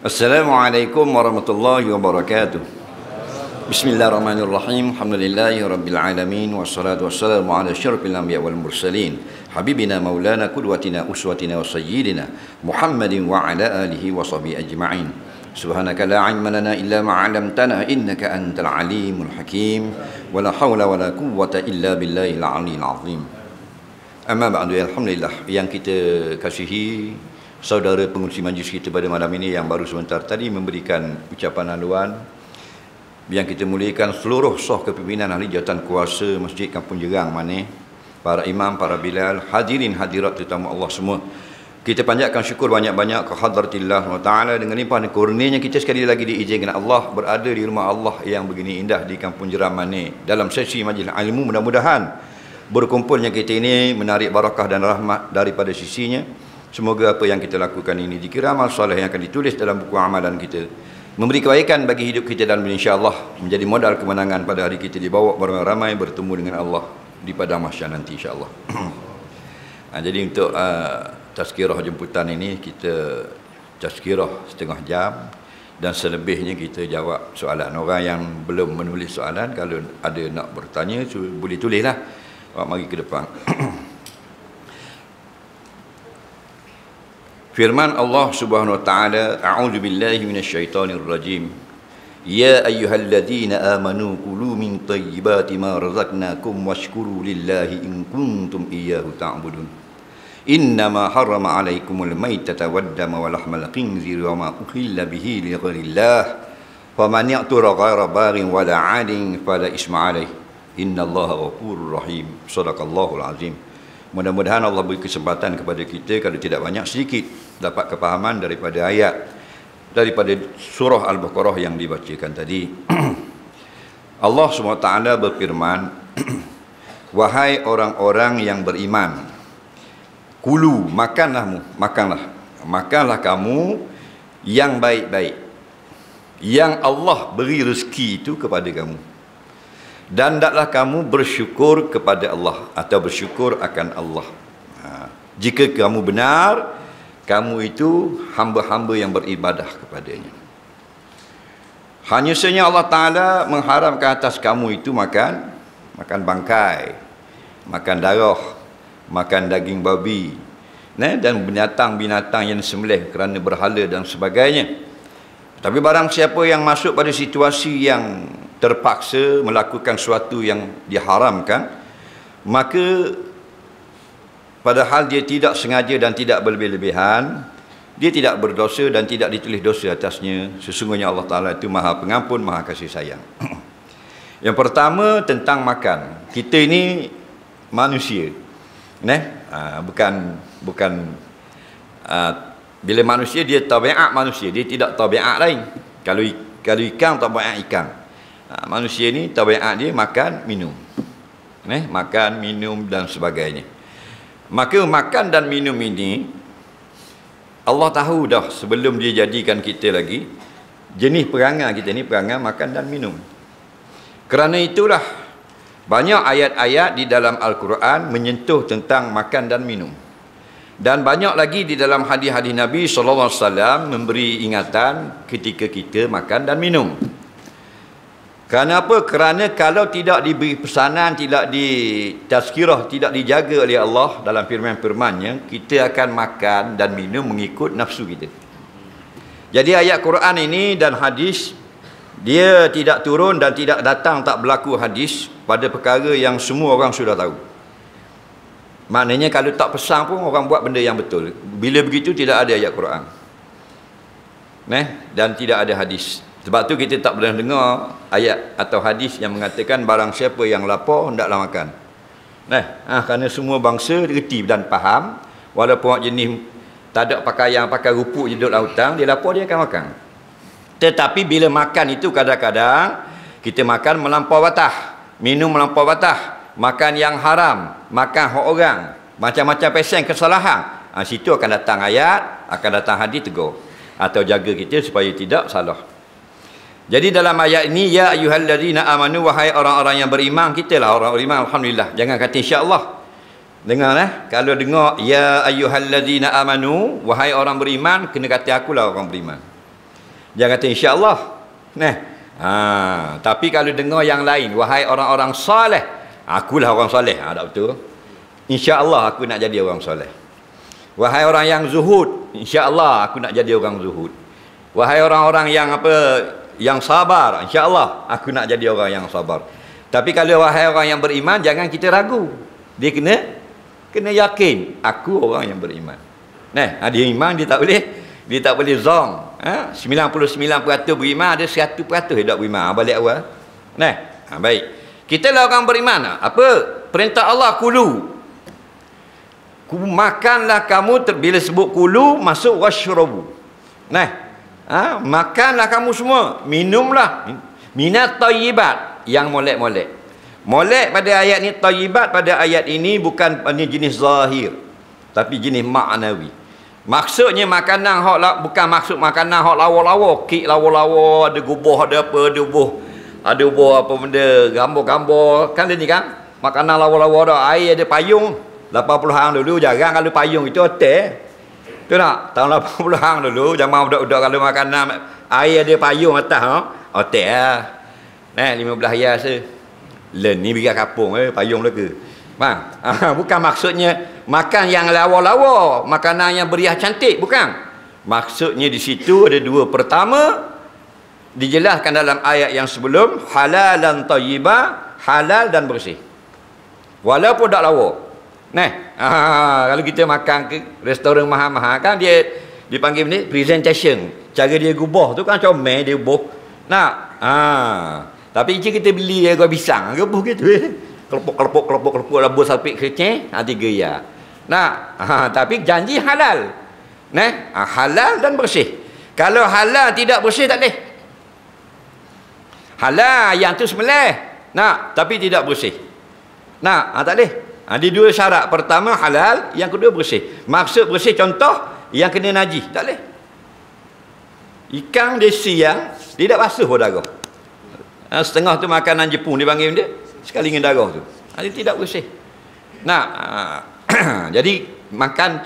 Assalamualaikum warahmatullahi wabarakatuh. Bismillahirrahmanirrahim. Alhamdulillahi rabbil alamin wassalatu wassalamu ala asyrafil anbiya wal mursalin habibina maulana qudwatina uswatina wa sayyidina Muhammadin wa ala alihi wa sahbihi ajma'in. Subhanaka la ilma lana illa ma 'allamtana innaka antal alimul hakim wa la haula wa la quwwata illa billahil aliyyil azim. Amma ba'du, alhamdulillah yang kita kasihi saudara pengurusi majlis kita pada malam ini yang baru sebentar tadi memberikan ucapan haluan, yang kita muliakan seluruh sah kepimpinan ahli jawatan kuasa Masjid Kampung Jerang Manih, para imam, para bilal, hadirin hadirat tetamu Allah semua. Kita panjatkan syukur banyak-banyak ke hadratillah Ta'ala dengan limpah dan kurnianya kita sekali lagi diizinkan Allah berada di rumah Allah yang begini indah di Kampung Jerang Manih dalam sesi majlis ilmu. Mudah-mudahan berkumpulnya kita ini menarik barakah dan rahmat daripada sisinya. Semoga apa yang kita lakukan ini dikira amal soleh yang akan ditulis dalam buku amalan kita, memberi kebaikan bagi hidup kita dan insya-Allah menjadi modal kemenangan pada hari kita dibawa beramai-ramai bertemu dengan Allah di padang mahsyar nanti insya-Allah. Jadi untuk tazkirah jemputan ini kita tazkirah setengah jam dan selebihnya kita jawab soalan. Orang yang belum menulis soalan kalau ada nak bertanya boleh tulislah. Mari ke depan. Firman Allah Subhanahu wa taala, a'udzu billahi minasyaitonir rajim. Ya ayyuhalladzina amanu kulu min thayyibati ma razaqnakum washkuru lillahi in kuntum iyyahu ta'budun. Innama harrama 'alaikumul maitata waddama wa lahmal khinziri wa ma uhilla bihi li ghairillah. Faman ya'tura ghaira baghin wa la 'adin fala isma 'alaihi. Innallaha ghafurur rahim. Shadaqallahul azim. Mudah-mudahan Allah beri kesempatan kepada kita, kalau tidak banyak sedikit, dapat kepahaman daripada ayat daripada surah Al-Baqarah yang dibacakan tadi. Allah SWT berfirman, wahai orang-orang yang beriman, kulu, makanlah kamu yang baik-baik yang Allah beri rezeki itu kepada kamu, dan hendaklah kamu bersyukur kepada Allah atau bersyukur akan Allah. Jika kamu benar, kamu itu hamba-hamba yang beribadah kepadanya. Hanya saja Allah Ta'ala mengharamkan atas kamu itu makan bangkai, makan darah, makan daging babi, dan binatang-binatang yang disembelih kerana berhala dan sebagainya. Tapi barang siapa yang masuk pada situasi yang terpaksa melakukan sesuatu yang diharamkan, maka padahal dia tidak sengaja dan tidak berlebih-lebihan, dia tidak berdosa dan tidak ditulis dosa atasnya. Sesungguhnya Allah Ta'ala itu Maha Pengampun, Maha Kasih Sayang. Yang pertama tentang makan. Kita ini manusia, bila manusia dia tabiat manusia, dia tidak tabiat lain. Kalau ikan tabiat ikan. Manusia ni tabiat dia makan minum, makan minum dan sebagainya. Maka makan dan minum ini Allah tahu dah sebelum dia jadikan kita lagi. Jenis perangai kita ni perangai makan dan minum. Kerana itulah banyak ayat-ayat di dalam Al-Quran menyentuh tentang makan dan minum. Dan banyak lagi di dalam hadis-hadis Nabi SAW memberi ingatan ketika kita makan dan minum. Kerana apa? Kerana kalau tidak diberi pesanan, tidak ditazkirah, tidak dijaga oleh Allah dalam firman-firmannya, kita akan makan dan minum mengikut nafsu kita. Jadi ayat Quran ini dan hadis, dia tidak turun dan tidak datang, tak berlaku hadis pada perkara yang semua orang sudah tahu. Maknanya kalau tak pesan pun orang buat benda yang betul. Bila begitu tidak ada ayat Quran, dan tidak ada hadis. Sebab tu kita tak pernah dengar ayat atau hadis yang mengatakan barang siapa yang lapar hendaklah makan. Kerana semua bangsa reti dan faham, walaupun jenis tak ada pakaian, pakai rupuk je duduk lautan, dia lapar dia akan makan. Tetapi bila makan itu kadang-kadang kita makan melampau batas, minum melampau batas, makan yang haram, makan hak orang, macam-macam pesen kesalahan. Situ akan datang ayat, akan datang hadis tegur atau jaga kita supaya tidak salah. Jadi dalam ayat ini, ya ayyuhalladzina amanu, wahai orang-orang yang beriman, kita lah orang beriman, alhamdulillah. Jangan kata insya-Allah. Dengar kalau dengar ya ayyuhalladzina amanu, wahai orang beriman, kena kata akulah orang beriman. Jangan kata insya-Allah. Nah. Tapi kalau dengar yang lain, wahai orang-orang soleh, akulah orang soleh. Tak betul. Insya-Allah aku nak jadi orang soleh. Wahai orang yang zuhud, insya-Allah aku nak jadi orang zuhud. Wahai orang-orang yang yang sabar, insya-Allah aku nak jadi orang yang sabar. Tapi kalau wahai orang yang beriman, jangan kita ragu. Dia kena yakin aku orang yang beriman. Nah, dia iman, dia tak boleh zong. 99% beriman, ada 100% tidak beriman. Balik awal. Nah, baik. Kita lah orang beriman. Apa? Perintah Allah kulu. Makanlah kamu, bila sebut kulu, masuk washrabu. Nah, makanlah kamu semua, minumlah minat thayyibat, yang molek-molek. Molek pada ayat ni, thayyibat pada ayat ini bukan jenis zahir, tapi jenis maknawi. Maksudnya makanan hok bukan maksud makanan hok lawa-lawa, kek lawa-lawa, ada gubah, ada apa, ada buah apa benda, gambar-gambar. Kan dia ni kan, makanan lawa-lawa dah, air ada payung. 80-an dulu jarang kalau payung itu hotel. Tu tak? Tahun 80-an dulu zaman budak-budak kalau makanan air ada payung atas hotel lah. Nah, 15 hari se. Len ni biar kapung payung belaka. Bang, bukan maksudnya makan yang lawa-lawa, makanan yang beriah cantik, bukan. Maksudnya di situ ada dua. Pertama, dijelaskan dalam ayat yang sebelum, halalan thayyibah, halal dan bersih. Walaupun tak lawa. Nah, kalau kita makan ke restoran mahal-mahal kan dia dipanggil ni presentation. Cara dia gubah tu kan comel dia buh. Nak. Tapi jika kita beli dia gua pisang, gebuh gitu kelepuk labu sapik kecil, 3 ya. Nah, tapi janji halal. Nah, halal dan bersih. Kalau halal tidak bersih tak boleh. Halal yang tu sembelih. Nah, tapi tidak bersih. Nah, tak boleh. Ada dua syarat. Pertama halal, yang kedua bersih. Maksud bersih contoh yang kena najis, tak boleh. Ikan desi yang tidak basuh darah. Setengah tu makanan Jepun dia panggil dia, sekali dengan darah tu. Dia tidak bersih. Nah, jadi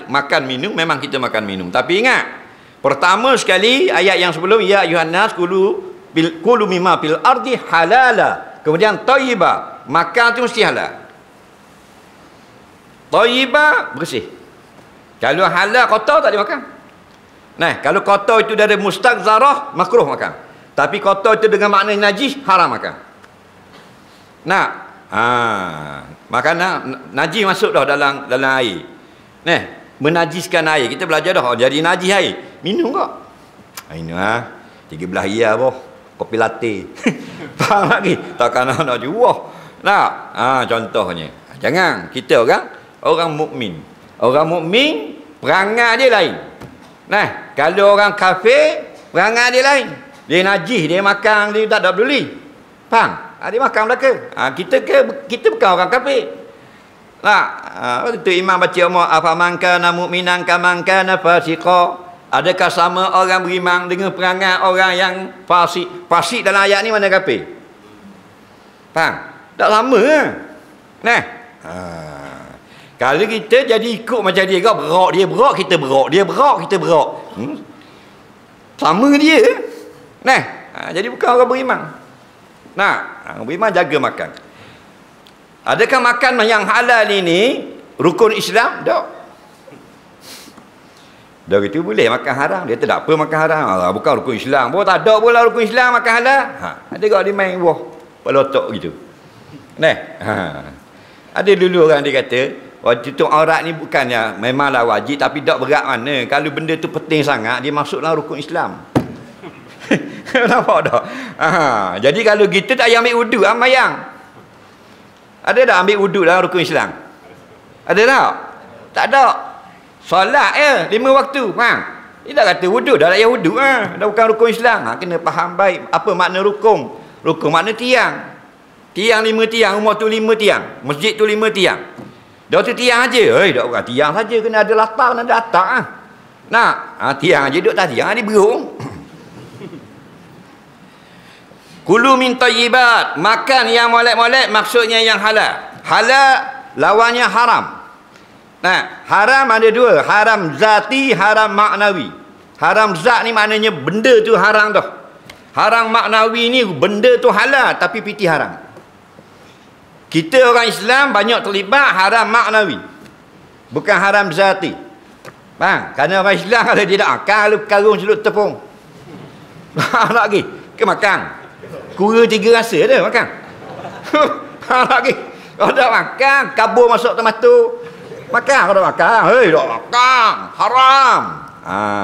makan minum memang kita makan minum. Tapi ingat, pertama sekali ayat yang sebelum, ya ayuhan nas kulu mimma fil ardi halala. Kemudian thayyiba, makan tu mesti halal. Thayyiba bersih. Kalau halal kotor tak boleh makan. Nah, kalau kotor itu dari mustaqzarah, makruh makan. Tapi kotor itu dengan makna najis, haram makan. Nah, makanan najis masuk dah dalam air. Nah, menajiskan air. Kita belajar dah, jadi najis air. Minum kok. Minum 13 hari boh. Kopi latte. Faham lagi? Takkan nak jual. Nah, contohnya. Jangan kita orang mukmin. Orang mukmin perangai dia lain. Nah, kalau orang kafir perangai dia lain. Dia najis, dia makan, dia tak ada peduli. Faham? Dia makan belaka. Kita bukan orang kafir. Itu imam baca afaman kana mu'minan kaman kana fasiqa. Adakah sama orang beriman dengan perangai orang yang fasik? Fasik dalam ayat ni mana kafir? Faham? Tak sama. Nah. Kalau kita jadi ikut macam dia, dia berak, kita berak. Dia berak, kita berak. Sama dia. Nah, jadi bukan orang beriman. Nah, orang beriman jaga makan. Adakah makan yang halal ini rukun Islam? Tak. Dari itu boleh makan haram. Dia tak apa makan haram. Bukan rukun Islam. Tak ada pula rukun Islam makan halal. Ada kau dia main buah pelotok gitu. Nah, ada dulu orang dia kata, tutup aurat ni bukannya memanglah wajib, tapi tak berat mana. Kalau benda tu penting sangat, dia masuklah rukun Islam. Nampak tak? Jadi kalau kita tak payah ambil wuduk, mayang. Ada tak ambil wuduk dalam rukun Islam? Ada tak? Tak ada. Solat 5 waktu. Dia tak kata wuduk, dah tak payah wuduk. Dah bukan rukun Islam. Kena faham baik apa makna rukun. Rukun makna tiang. Tiang 5 tiang, rumah tu 5 tiang. Masjid tu 5 tiang. Dia tu tiang aja. Tak bukan tiang saja, kena ada latar, kena ada atap. Tiang aja duduk tak tiang, dia berung. Kulu min thayyibat, makan yang molek-molek, maksudnya yang halal. Halal lawannya haram. Haram ada dua, haram zati, haram maknawi. Haram zat ni maknanya benda tu haram dah. Haram maknawi ni benda tu halal tapi piti haram. Kita orang Islam banyak terlibat haram maknawi, bukan haram zati. Faham? Kerana orang Islam kalau dia tak kalau karung celup tepung. Lagi ke makan. Kura 3 rasa ada makan. Lagi. Kalau tak makan, kabur masuk tomato. Makan kalau makan. Hei, tak makan. Haram.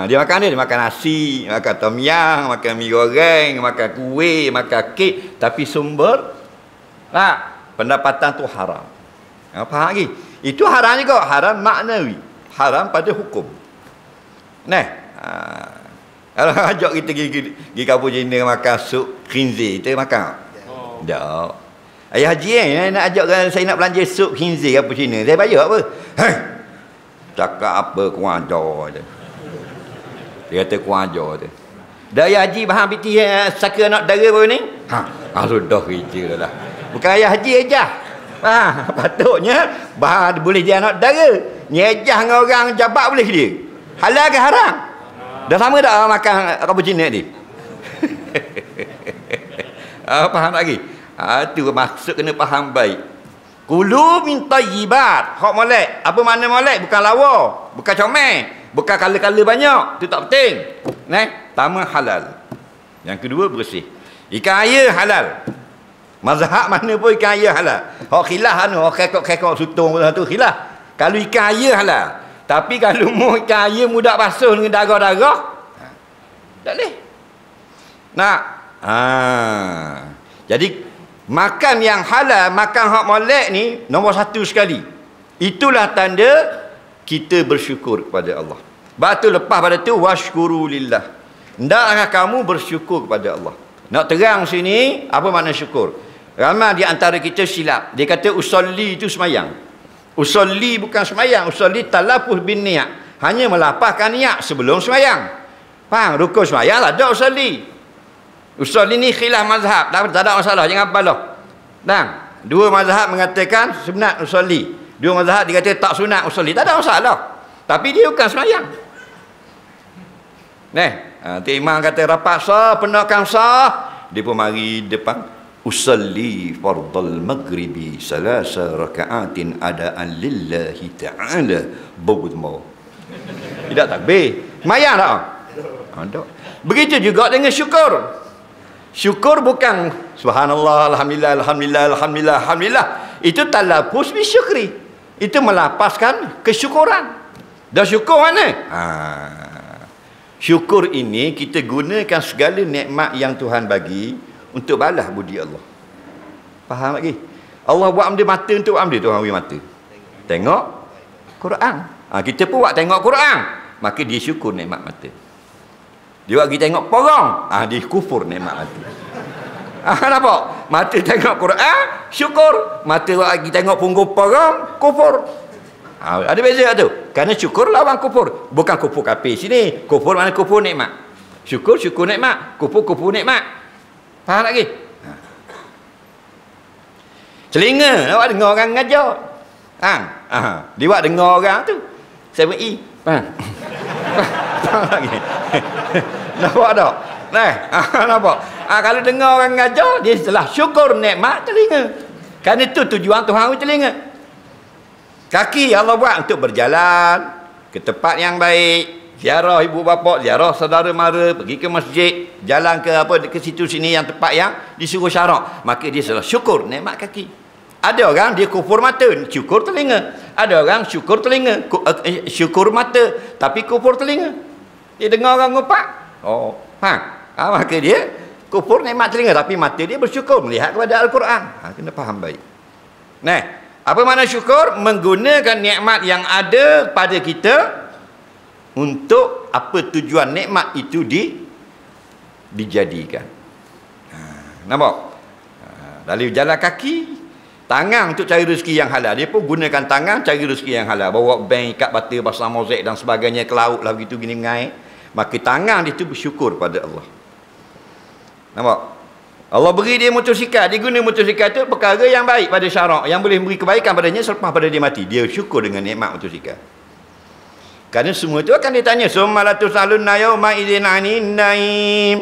Dia makan nasi, makan tom yam, makan mi goreng, makan kuih, makan kek, tapi sumber pendapatan tu haram. Faham lagi? Itu haram juga, haram maknawi, haram pada hukum. Kalau ajak kita pergi kampung Cina makan sup khinzir, kita makan? Tak. Ayah haji nak ajak saya nak belanja sup khinzir kampung Cina, saya bayar apa? Cakap apa kurang ajar je. Dia kata kurang ajar tu. Dah ayah haji bahan piti saka nak dara baru ni? Sudah kerja lah. Bukan ayah haji ejah. Patutnya bahan boleh dia nak dara. Nyejah dengan orang jabat boleh dia. Halal ke haram? Dah sama tak makan kampung Cina ni? Faham lagi? Itu maksud kena faham baik. Kulu min tayyibat. Hak molek. Apa makna molek? Bukan lawa, bukan comel, bukan kala-kala banyak. Itu tak penting. Pertama halal. Yang kedua bersih. Ikan air halal. Mazhab mana pun ikan air halal. Hak khilaf anu, hak kekok sutong tu khilaf. Kalau ikan air halal. Tapi kalau mau ikan air mudah basuh dengan darah-darah, tak boleh. Jadi makan yang halal, makan hak molek ni nombor 1 sekali. Itulah tanda kita bersyukur kepada Allah. Batu lepas pada tu washkuru lillah. Hendaklah kamu bersyukur kepada Allah. Nak terang sini apa makna syukur. Ramai di antara kita silap. Dia kata usolli itu semayang. Usolli bukan semayang. Usolli talafuz bin niat. Hanya melapaskan niat sebelum semayang. Faham? Rukun semayang lah ada usolli. Usolli ni khilaf mazhab. Tak ada masalah. Jangan balah. Dua mazhab mengatakan sunat usolli. Dua mazhab dia kata tak sunat usolli. Tak ada masalah. Tapi dia bukan semayang. Tu imam kata rapat sah, penuhkan sah. Dia pun mari depan. Usalli fardal maghribi salasa raka'atin ada'an lillahi ta'ala bawudmaw. Tidak takbir. Semayang tak? Ada. Begitu juga dengan syukur. Syukur bukan subhanallah, alhamdulillah, alhamdulillah, alhamdulillah, alhamdulillah. Itu talafuz bi syukri. Itu melapaskan kesyukuran. Dah syukur mana? Syukur ini kita gunakan segala nikmat yang Tuhan bagi untuk balas budi Allah. Faham lagi? Allah buat benda mata untuk buat benda Tuhan bagi mata. Tengok Quran. Kita pun buat tengok Quran. Maka dia syukur nikmat mata. Dia buat kita tengok porong. Dia kufur nikmat mata. Nampak? Mata tengok Quran, syukur. Mata buat kita tengok punggung porong, kufur. Ada beza tu. Kerana syukur lawan kufur. Bukan kufur kafir sini. Kufur mana kufur nikmat. Syukur nikmat. Kufur nikmat. Faham lagi? Telinga awak dengar orang ngajar. Dia buat dengar orang tu 7E. Faham lagi? Nampak tak? Nampak? Kalau dengar orang ngajar, dia telah syukur nikmat telinga. Kerana itu tujuan Tuhan telinga. Kaki Allah buat untuk berjalan ke tempat yang baik, ziarah ibu bapa, ziarah saudara mara, pergi ke masjid, jalan ke ke situ sini yang tempat yang disuruh syarak. Maka dia telah syukur nikmat kaki. Ada orang dia kufur mata, syukur telinga. Ada orang syukur telinga, syukur mata tapi kufur telinga. Dia dengar orang ngopak. Maka dia kufur nikmat telinga tapi mata dia bersyukur melihat kepada Al-Quran. Kena faham baik. Apa makna syukur? Menggunakan nikmat yang ada pada kita untuk apa tujuan nikmat itu dijadikan. Nampak? Lalu jalan kaki, tangan untuk cari rezeki yang halal. Dia pun gunakan tangan cari rezeki yang halal. Bawa bank, ikat bata, pasang mozaik dan sebagainya ke laut lah begitu gini mengair. Maka tangan dia itu bersyukur pada Allah. Nampak? Allah beri dia motosikal, dia guna motosikal itu perkara yang baik pada syarak, yang boleh beri kebaikan padanya selepas pada dia mati. Dia syukur dengan nikmat motosikal. Kerana semua itu akan ditanya. Summa latusalunna yawma idzin 'anil naim.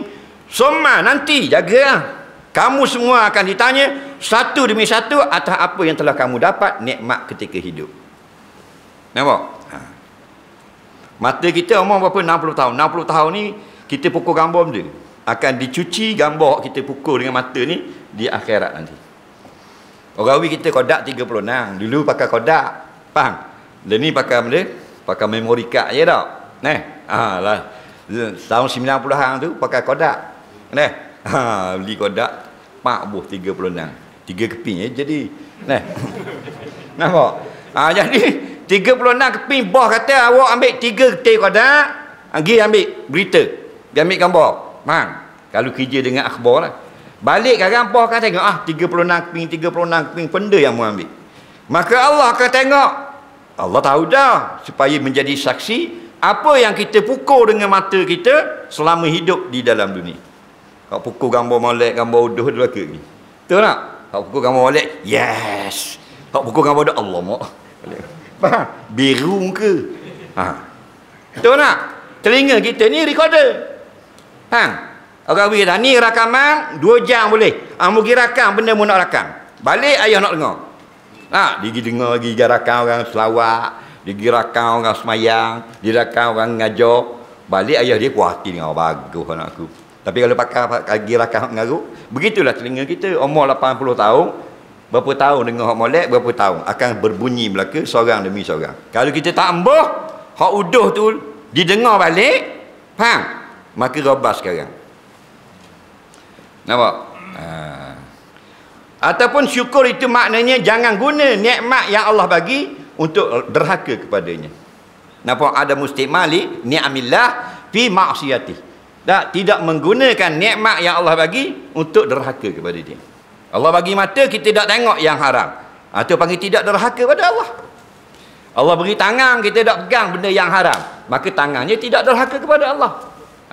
Summa, nanti jaga. Kamu semua akan ditanya satu demi satu atas apa yang telah kamu dapat nikmat ketika hidup. Nampak? Mata kita umur berapa? 60 tahun. 60 tahun ni kita pukul gambar benda. Akan dicuci gambar kita pukul dengan mata ni di akhirat nanti. Orang kita kodak 36. Dulu pakai kodak. Faham? Dan ni pakai benda? Pakai memori card je tak? Lah. Tahun 90-an tu pakai kodak. Beli kodak Pak buh 36. 3 keping jadi. Nampak? Jadi 36 keping bos kata awak ambil 3 ketir kodak, pergi ambil berita. Dia ambil gambar. Faham? Kalau kerja dengan akhbar lah. Balik kadang bos akan tengok 36 keping benda yang mu ambil. Maka Allah akan tengok. Allah tahu dah supaya menjadi saksi apa yang kita pukul dengan mata kita selama hidup di dalam dunia. Kau pukul gambar molek, gambar uduh dua ke ni. Betul tak? Kau pukul gambar molek, yes. Kau pukul gambar dah Allah mak. Faham? Biru ke? Betul tak? Telinga kita ni recorder. Orang kata ni rakaman 2 jam boleh. Mu pergi rakam benda mu nak rakam. Balik ayah nak dengar. Dia pergi dengar lagi rakam orang selawat, dia pergi rakam orang semayang, dia rakam orang ngajar. Balik ayah dia puas hati dengan bagus anak aku. Tapi kalau pakai lagi rakam ngaruk, begitulah telinga kita umur 80 tahun. Berapa tahun dengar hak molek, berapa tahun akan berbunyi belaka seorang demi seorang. Kalau kita tak ambuh hak uduh tu didengar balik, faham? Maka robas sekarang. Nampak? Ataupun syukur itu maknanya jangan guna nikmat yang Allah bagi untuk derhaka kepadanya. Nampak? Ada mustimali ni'amillah fi ma'siyatih. Tidak menggunakan nikmat yang Allah bagi untuk derhaka kepada dia. Allah bagi mata, kita tak tengok yang haram. Itu panggil tidak derhaka pada Allah. Allah beri tangan, kita tak pegang benda yang haram. Maka tangannya tidak derhaka kepada Allah.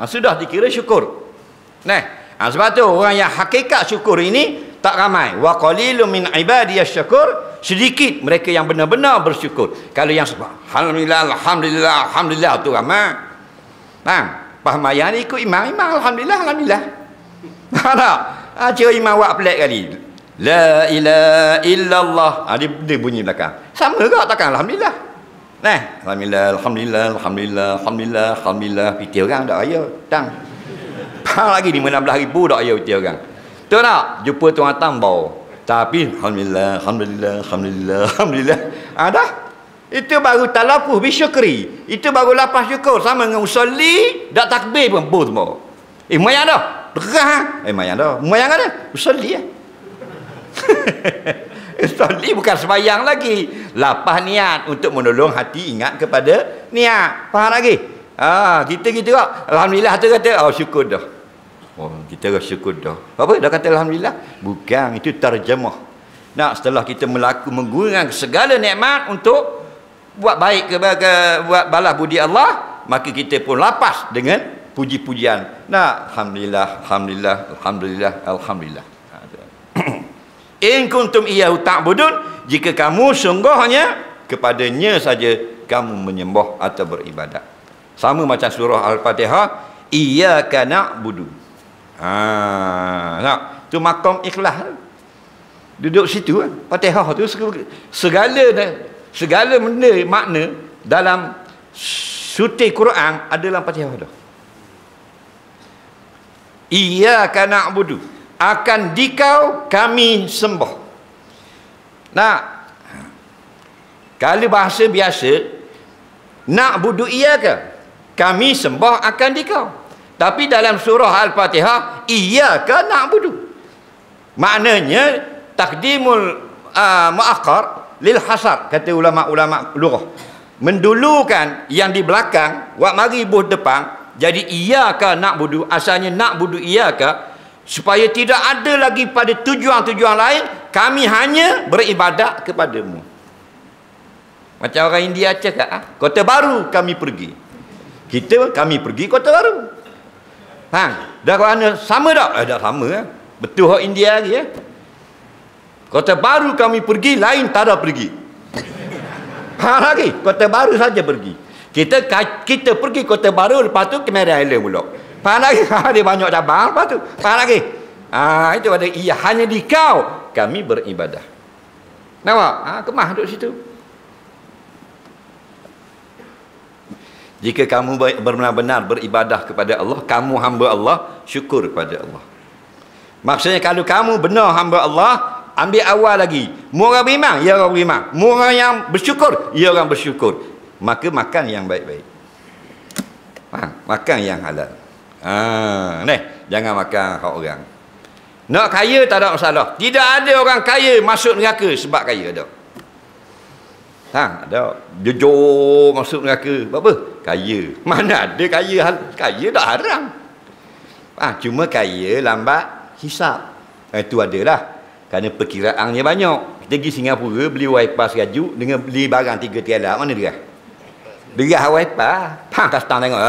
Sudah dikira syukur. Sebab tu orang yang hakikat syukur ini tak ramai. Wa qalilun min ibadiyasy syakur, sedikit mereka yang benar-benar bersyukur. Kalau yang alhamdulillah, alhamdulillah, alhamdulillah tu ramai. Faham ayat ni ikut imam, alhamdulillah, alhamdulillah. Tak? Cik imam buat pelik kali. La ilaha illallah. Dia bunyi belakang. Sama ke takkan alhamdulillah. Alhamdulillah, alhamdulillah, alhamdulillah, alhamdulillah, alhamdulillah. Piti orang tak raya. Tang. Lagi 15,000 tak raya piti orang. Betul tak? Jumpa tuan tambau. Tapi alhamdulillah, alhamdulillah, alhamdulillah, alhamdulillah. Dah. Itu baru talaffuz bi syukri. Itu baru lapas syukur sama dengan usolli, dak takbir pun bu semua. Mayang dah. Derang. Mayang dah. Mayang ada. Usolli usolli bukan sembahyang lagi. Lapas niat untuk menolong hati ingat kepada niat. Faham lagi? Kita gitu kok. Alhamdulillah tu kata syukur dah. Kita dah syukur dah. Apa? Dah kata alhamdulillah? Bukan, itu terjemah. Setelah kita menggunakan segala nikmat untuk buat baik buat balas budi Allah, maka kita pun lapas dengan puji-pujian. Alhamdulillah, alhamdulillah, alhamdulillah, alhamdulillah. In kuntum iyyahu ta'budun, jika kamu sungguhnya kepadanya saja kamu menyembah atau beribadat. Sama macam surah Al-Fatihah, iyyaka na'budu. Tu maqam ikhlas. Duduk situ Fatihah tu segala benda makna dalam suti Quran ada dalam Fatihah dah. Iyyaka na'budu, akan dikau kami sembah. Kalau bahasa biasa na'budu iyyaka, kami sembah akan dikau. Tapi dalam surah Al-Fatihah iyyaka na'budu, maknanya takdimul muakhkhar lil hasar, kata ulama-ulama lughah. Mendulukan yang di belakang, buat mari buh depan. Jadi iyyaka na'budu, asalnya na'budu iyyaka, supaya tidak ada lagi pada tujuan-tujuan lain, kami hanya beribadat kepadamu. Macam orang India cakap, Kota Baru kami pergi. Kami pergi Kota Baru. Dah kerana sama tak? Dah sama. Betul orang India lagi Kota Baru kami pergi, lain tak ada pergi. Lagi Kota Baru saja pergi. Kita pergi Kota Baru, lepas tu Cameron Island pula. Faham lagi? Dia banyak cabang, lepas tu. Faham lagi? Itu ada iya, hanya di kau kami beribadah. Nampak? Kemah duduk situ. Jika kamu benar-benar beribadah kepada Allah, kamu hamba Allah, syukur kepada Allah. Maksudnya kalau kamu benar hamba Allah, ambil awal lagi. Mu orang beriman, ya orang beriman. Mu orang yang bersyukur, ya orang bersyukur. Maka makan yang baik-baik. Makan yang halal. Jangan makan hak orang. Nak kaya tak ada masalah. Tidak ada orang kaya masuk neraka sebab kaya, ada. Ada. Jujur masuk neraka. Apa? Kaya. Mana ada kaya? Kaya tak haram. Cuma kaya lambat hisap. Itu adalah. Kerana perkiraannya banyak. Kita pergi Singapura beli wiper serajuk dengan beli barang 3 tiala. Mana dia? Dia wiper. Custom tengok.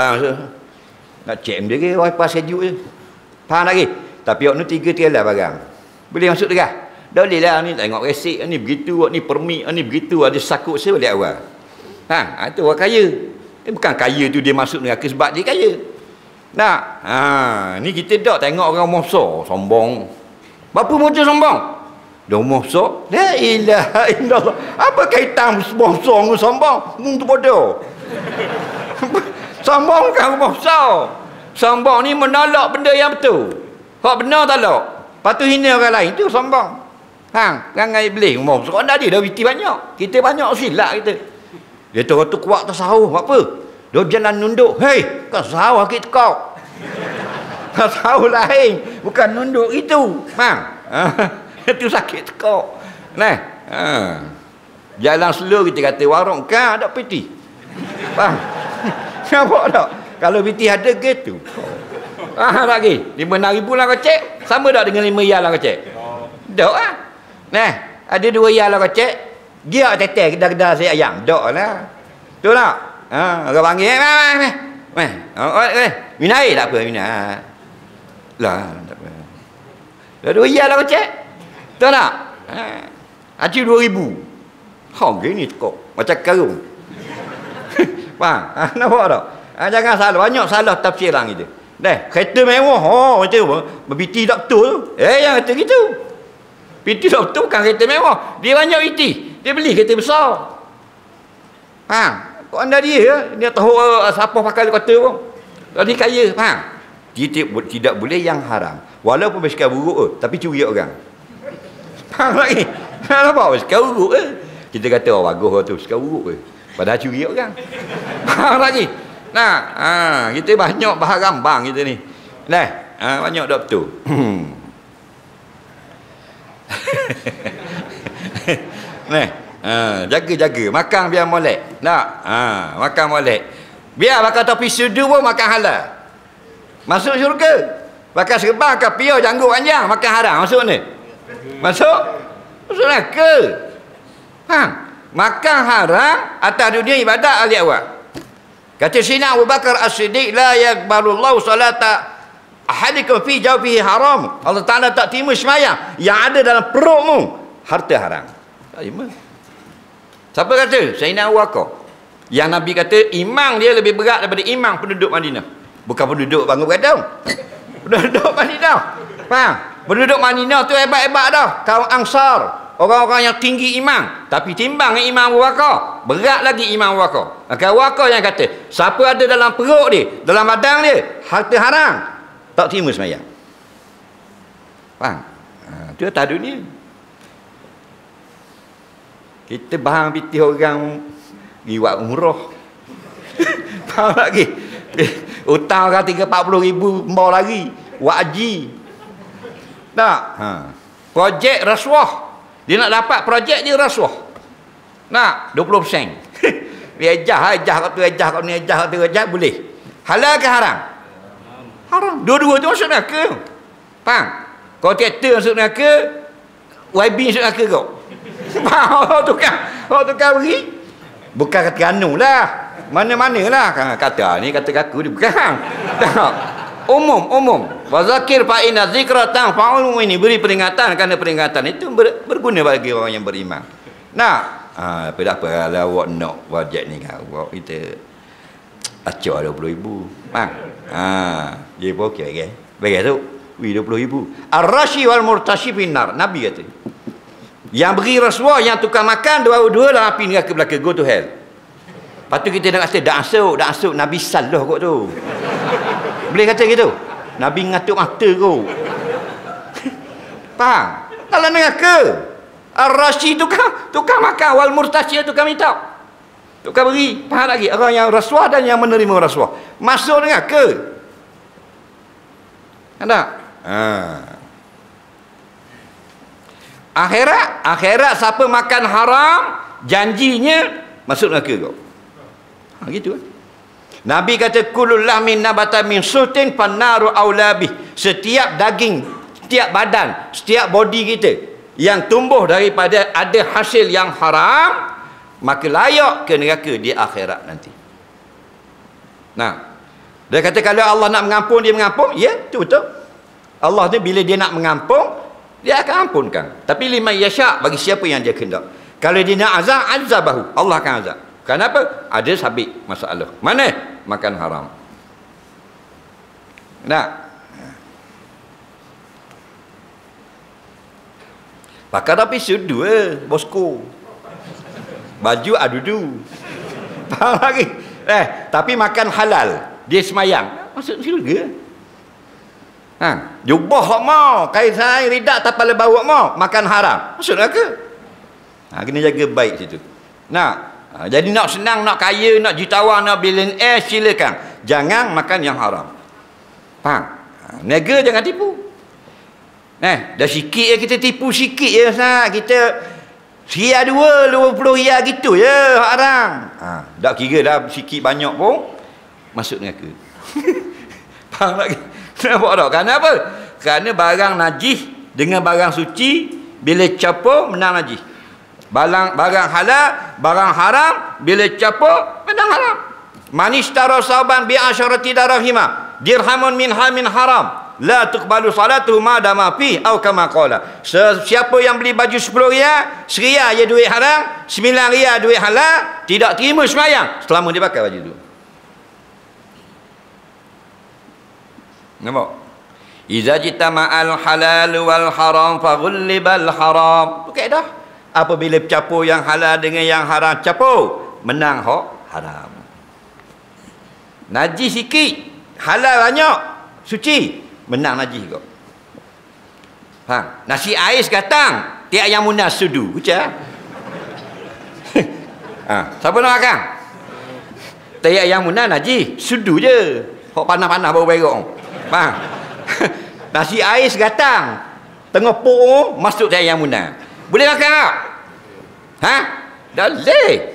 Nak cek dia ke wiper serajuk je. Faham lagi? Tapi awak ni 3 tiala barang. Boleh masuk dia? Dah boleh lah. Ni tengok resip. Ni begitu. Ni permit. Ni begitu. Ada sakut saya balik awal. Itu orang kaya. Bukan kaya tu dia masuk neraka sebab dia kaya. Ni kita tak tengok orang besar sombong. Berapa macam sombong? Dah besar. La ilaha illallah. Apa kaitan besar dengan sombong? Untuk bodoh. Sombong bukan besar. Sombong ni menolak benda yang betul. Hak benar tak lok. Lepas tu hina orang lain tu sombong. Rangai iblis. Sekarang dah dia dah biti banyak. Kita banyak silap kita. Dia tu kuat tak sahur. Apa? Dia jalan nunduk. Hei, kau sahur sakit kau. Kau sahur lain. Bukan nunduk itu. Itu sakit kau. Jalan slow kita kata warung kan ada piti. Faham? Nampak tak? Kalau piti ada gitu. Lagi 5,000 lah kau cek. Sama tak dengan 5 riyal lah kau cek? Tak lah. Ada 2 riyal lah kau cek. Dia tetek kedai-kedai saya ayam. Dok lah. Betul tak? Orang panggil. Minum air tak apa. Minum. Lah, tak apa. Dah 2 riyal lah kau cek. Betul tak? Haji 2,000. Harga ni tekok. Macam karung. Faham? Nampak tak? Jangan salah. Banyak salah tafsiran kita. Kereta mewah. Macam berbiti tak betul. Yang kata gitu. PT tak betul bukan kereta mewah. Dia banyak PT. Dia beli kereta besar. Kau anda dia tahu siapa pakai kereta pun. Dia kaya. Dia tidak boleh yang haram. Walaupun basikal buruk tapi curi orang. Faham lagi? Nampak basikal buruk kita kata bagus tu basikal buruk padahal curi orang. Faham lagi? Kita banyak bahan rambang kita ni. Banyak tak betul. Jaga-jaga makan biar molek. Makan molek. Biar bakal topi sudu pun makan halal. Masuk syurga. Bakal serban ke pia janggut panjang makan haram masuk ni. Masuk neraka. Makan haram atas dunia ibadat ahli awal. Kata Sayyidina Abu Bakar As-Siddiq, la yaqbalullahu salata ahadikum fi jawfihi haram. Allah Taala tak terima sembahyang yang ada dalam perutmu harta haram. Tak terima. Siapa kata? Sayyidina Abu Bakar. Yang Nabi kata imam dia lebih berat daripada imam penduduk Madinah. Bukan penduduk Bangor Gadang. Penduduk Madinah. Faham? Penduduk Madinah tu hebat-hebat dah. Kaum Ansar. Orang-orang yang tinggi iman. Tapi timbang Imam Abu Bakar, berat lagi Imam Abu Bakar. Maka Abu Bakar yang kata, siapa ada dalam perut dia, dalam badan dia, harta haram, tak terima sembahyang. Faham? Itu atas dunia. Kita bahang pitih orang pergi buat umrah. Faham lagi? Hutang orang 30-40 ribu, mau lagi. Buat haji. Tak? Projek rasuah. Dia nak dapat projek dia rasuah. Nak 20%. Dia ejah kat tu, ejah kat ni, ejah kat tu, ejah boleh. Halal ke haram? Haram. Dua-dua tu masuk neraka. Faham? Kau kereta masuk neraka, YB masuk neraka kau. Faham? Orang tukar beri. Bukan kata anu lah. Mana-mana lah. Kata ni kata kaku dia. Bukan. Umum. Wazakir fa'ina zikra tanfa'ul mu'minin. Beri peringatan kerana peringatan itu berguna bagi orang yang beriman. Apa kalau awak nak projek ni kan, awak kita Acak 20,000. Dia pun okey okay. Bagi tu, 20,000. Ar-rashi wal murtashi finnar. Nabi kata. Yang beri rasuah, yang tukar makan, dua-dua dalam api neraka belaka. Go to hell. Lepas tu kita nak kata, dah asuk. Nabi salah kot tu. Boleh kata gitu? Nabi ngatuk mata kot. Faham? Dalam neraka. Ar-rashi tukar makan. Wal murtashi tukar minta. Tukar beri. Faham lagi? Orang yang rasuah dan yang menerima rasuah. Masuk neraka. Ada? Akhirat siapa makan haram, janjinya masuk neraka kau. Gitu kan. Nabi kata kullul lahmin nabata min sultin fannaru aulabih. Setiap daging, setiap badan, setiap body kita yang tumbuh daripada ada hasil yang haram, maka layak ke neraka di akhirat nanti. Nah, dia kata kalau Allah nak mengampun, dia mengampun. Ya, itu betul. Allah ni bila dia nak mengampun, dia akan ampunkan. Tapi liman yasha, bagi siapa yang dia kehendak. Kalau dia nak azab, azabahu. Allah akan azab. Kenapa? Ada sabit masalah. Mana? Makan haram. Nak? Pakai tapi sudu bosku. Baju adudu. Faham lagi? Tapi makan halal. Dia semayang. Masuk syurga. Jubah hak mau, kain sain ridak tapal bau mau, makan haram. Masuk neraka. Kena jaga baik situ. Jadi nak senang, nak kaya, nak jutawan, nak billionaire, silakan. Jangan makan yang haram. Faham? Niaga jangan tipu. Dah sikit je kita tipu sikit je sah. Kita ria 20 ria gitu je haram. Tak kira dah sikit banyak pun masuk neraka. Faham lagi? Nampak tak? Kenapa? Kerana barang najis dengan barang suci bila campur menang najis. Barang halal, barang haram bila campur menang haram. Man ishtara sauban bi asyarati darahima dirhamun minha min haram la tuqbalu salatuhu ma dama fi atau kama qala. Siapa yang beli baju 10 riyal, 1 riyal je duit haram, 9 riyal duit halal, tidak terima sembahyang selama dia pakai baju tu. Nampak? Iza jitama'al halal wal haram faghullibal haram. Okey dah. Apabila campur yang halal dengan yang haram, campur, menang hak haram. Najis sikit, halal banyak, suci, menang najis kau. Faham? Nasi ais datang, tiap yang munas sudu. Ucap. Siapa nak makan? Tiap yang munas najis, sudu je. Hak panah-panah baru berok. Faham? Nasi ais datang, tengah pok masuk tiap yang munas. Boleh makan tak? Dah boleh.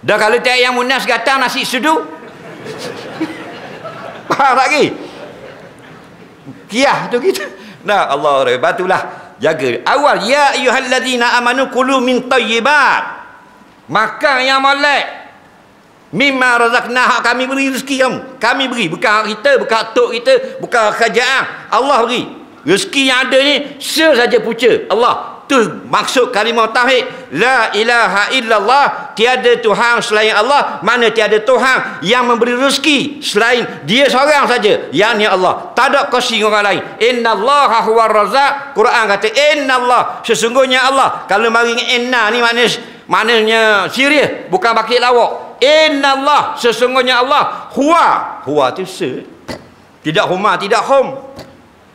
Dah kalau tiap yang munas datang nasi sudu. Faham lagi? Kiah tu kita. Nah, Allah batulah jaga. Awal ya ayyuhallazina amanu kulu min thayyibat. Makan yang molek. Mimma razaqna, kami beri rezeki kamu. Kami beri, bukan kita, bukan tok kita, bukan kerajaan. Allah beri. Rezeki yang ada ni saja punca Allah. Tu maksud kalimah tauhid. La ilaha illallah, tiada Tuhan selain Allah. Mana tiada Tuhan yang memberi rezeki selain dia seorang saja, yakni Allah. Tak ada kongsi orang lain. Innallaha huwar razzaq. Quran kata innallah, sesungguhnya Allah. Kalau mari inna ni maknanya serius, bukan bakit lawak. Innallah, sesungguhnya Allah. Huwa tu se, tidak huma, tidak hum.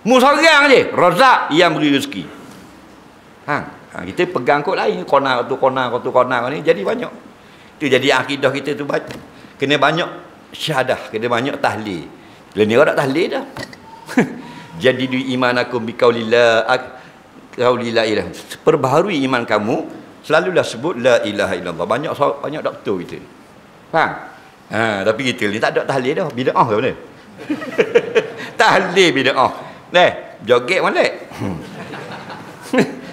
Mu seorang je razzaq yang beri rezeki. Kita pegang kot lain, kona ni jadi banyak. Itu jadi akidah kita tu kena banyak syahadah, kena banyak tahlil. Bila ni orang tak tahlil dah. Jadi di iman aku bi qaulillah ilah. Perbaharui iman kamu, selalulah sebut la ilaha illallah. Banyak doktor kita. Faham? Tapi kita ni tak ada tahlil dah, bid'ah ke mana? Tahlil bid'ah. Joget molek.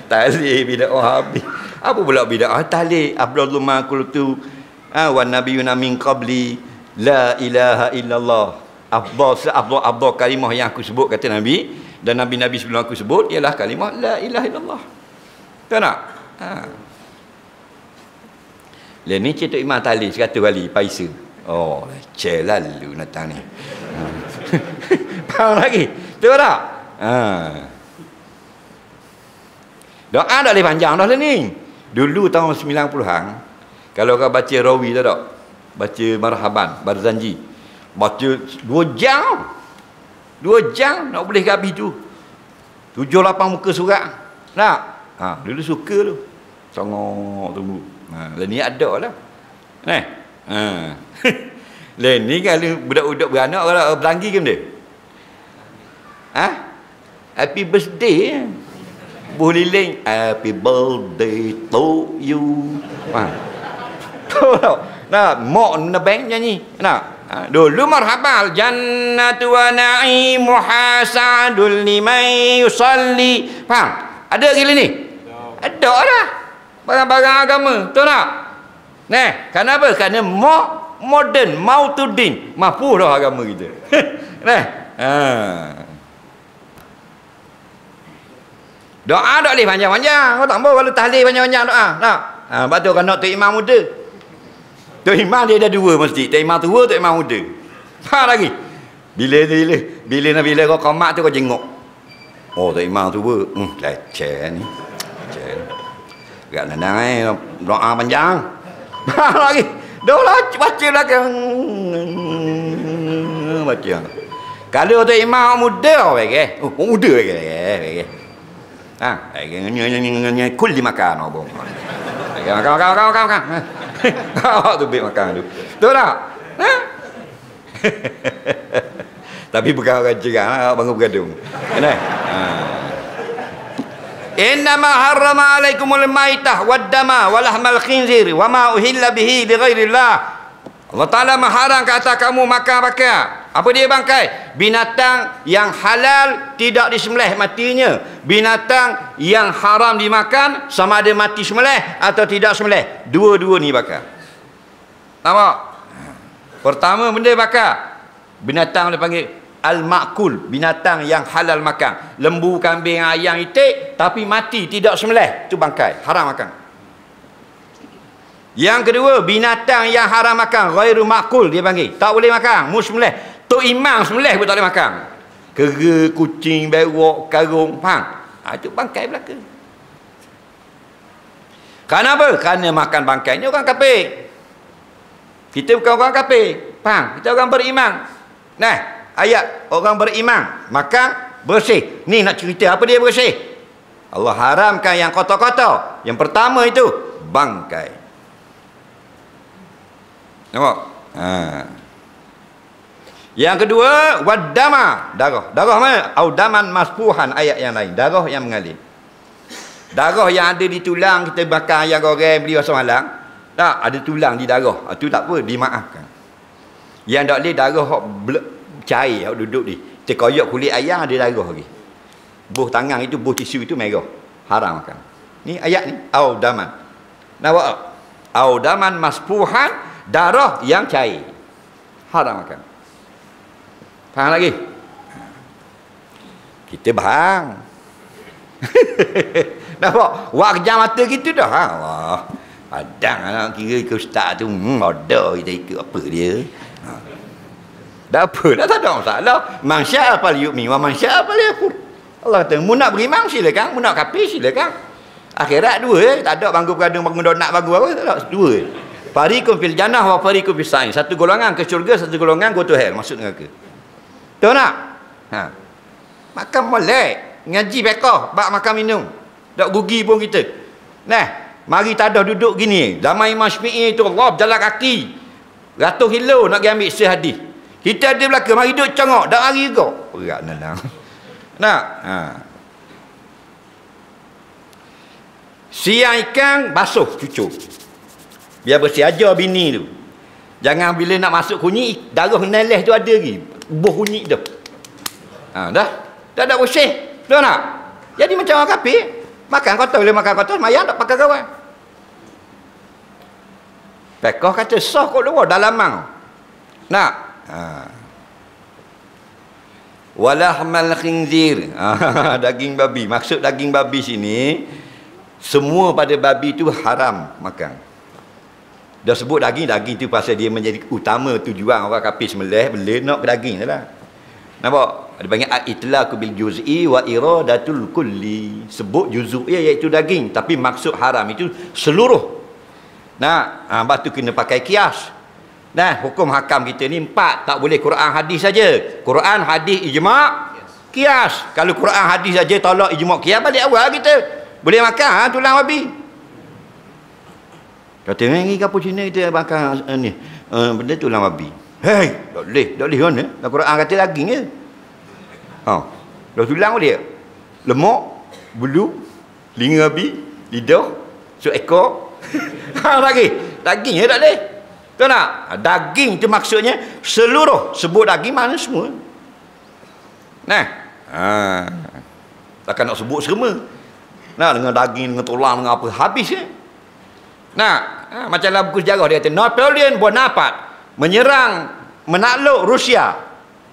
Tahlil bid'ah habis. Apa pula bid'ah? Tahlil afdalul ma qultu wan nabiyuna min qabli la ilaha illallah. Afdal kalimah yang aku sebut kata Nabi, dan nabi-nabi sebelum aku sebut ialah kalimah la ilaha illallah. Tahu tak? Lain ni cetuk Imam Tahlil 100 kali paisa. Oh, leceh lalu datang ni. Faham lagi? Betul tak? Doa tak boleh panjang dah lah ni. Dulu tahun 90-an, kalau kau baca Rawi tak? Baca Marhaban, Barzanji. Baca 2 jam. 2 jam nak boleh habis tu. 7-8 muka surat. Nak? Dulu suka tu. Tengok tunggu. Lah ni ada lah. Lah ni kalau budak-budak beranak kalau beranggi ke benda? Happy birthday. Buliling happy birthday to you. Tahu tak? Nah, mak nebeng nyanyi. Nah, dulu marhabal jannatu wa na'imu hasadul liman yusalli. Faham? Ada gila ni? Ada dah. Barang-barang agama. Tahu tak? Nah, kenapa? Kerana modern, mautudin. Mampu dah agama kita. Nah. Doa tak boleh panjang-panjang. Kau tak mahu kalau tahlil panjang-panjang doa. Tak? Sebab tu kan nak Tok Imam muda. Tok Imam dia ada 2 masjid. Tok Imam tua, Tok Imam muda. Faham lagi? Bila kau qamat tu kau jenguk. Oh, Tok Imam tua. Leceh ni. Leceh. Gak nandang doa panjang. Faham lagi? Dah lah baca lah kan. Baca. Kalau Tok Imam muda ke? Oh, muda ke? Kul dimakan abang. Makan. Awak tu beg makan tu. Betul tak? Tapi bukan orang cerang lah, bangun bergadung. Kena? Innama harrama alaikumul maitah waddama walahmal khinzir wa ma uhilla bihi li ghairillah. Allah Ta'ala mengharam ke atas kamu makan bakar. Apa dia bangkai? Binatang yang halal tidak disembelih matinya. Binatang yang haram dimakan sama ada mati sembelih atau tidak sembelih. Dua-dua ni bakar. Nampak? Pertama benda bakar. Binatang dia panggil al-ma'kul. Binatang yang halal makan. Lembu, kambing, ayam, itik. Tapi mati tidak sembelih. Itu bangkai. Haram makan. Yang kedua, binatang yang haram makan, ghairu ma'kul dia panggil. Tak boleh makan, mu sembelih. Tok Imam sembelih pun tak boleh makan. Kera, kucing, berok, karung, faham? Itu bangkai belaka. Kenapa? Kerana makan bangkai ni orang kafir. Kita bukan orang kafir, faham? Kita orang beriman. Nah, ayat orang beriman, maka bersih. Ni nak cerita apa dia bersih? Allah haramkan yang kotor-kotor. Yang pertama itu bangkai. Nampak? Yang kedua, waddama, darah. Darah mana? Audaman maspuhan, ayat yang lain. Darah yang mengalir. Darah yang ada di tulang, kita bakar ayam goreng beli pasal malam. Tak, ada tulang di darah. Itu tak apa, dimaafkan. Yang tak boleh darah cair duduk ni. Kita koyak kulit ayam ada darah lagi. Buh tangan itu, buh tisu itu merah. Haram makan. Ni ayat ni, audaman. Nampak? Audaman maspuhan, darah yang cair. Haram makan. Faham lagi? Kita bahang. Nampak? Wajah mata kita dah. Allah. Padang anak kira ke ustaz tu. Ada kita ikut apa dia. Dah apa? Dah tak ada masalah. Man sya'a falyu'min wa man sya'a falyakfur. Allah kata, mu nak beriman silakan, mu nak kafir silakan. Akhirat dua, tak ada bangku bergadung, bangun donat, bangku apa, tak ada, dua. Fariqun fil jannah wa fariqun fis sa'in. Satu golongan ke syurga, satu golongan go to hell, masuk neraka. Tahu tak? Makan molek, ngaji fiqh, bab makan minum. Tak rugi pun kita. Nah, mari tadah duduk gini. Zaman Imam Syafi'i itu Allah berjalan kaki. Ratus kilo nak pergi ambil sehadis. Kita ada belaka, mari duduk congok, dak hari juga. Berat nenang. Nak? Siang ikan basuh cucuk. Biar bersih aja bini tu. Jangan bila nak masuk kunyit, darah neleh tu ada lagi. Buh kunyit tu. Dah ada bersih. Betul tak? Jadi macam orang kafir. Makan kotor, boleh makan kotor, mayang tak pakai kawan. Pekoh kata sah kot luar dalamang. Nak? Walahmal khinzir. Daging babi. Maksud daging babi sini, semua pada babi itu haram makan. Dah sebut daging tu pasal dia menjadi utama tujuan orang kafir sembelih, bela nak ke daging salah. Nampak? Dia panggil al-itlaqu bil juz'i wa iradatul kulli. Sebut juzuk iaitu daging, tapi maksud haram itu seluruh. Nah, lepas tu kena pakai kias. Nah, hukum hakam kita ni 4, tak boleh Quran hadis saja. Quran hadis ijma' kias. Kalau Quran hadis saja tolak ijma' kias, balik awal kita. Boleh makan tulang babi. Kata ni kapo Cina kita makan ni benda tulang babi. Hei, tak boleh kan? Quran kata daging je. Dah tulang dia. Lemak, bulu, telinga babi, lidah, seekor. Lagi. Daging je tak boleh. Tahu tak? Daging tu maksudnya seluruh. Sebut daging mana semua. Nah. Takkan nak sebut semua. Nah, dengan daging, dengan tulang, dengan apa, habis je. Nah, macam dalam buku sejarah dia kata Napoleon Bonaparte menyerang, menakluk Rusia.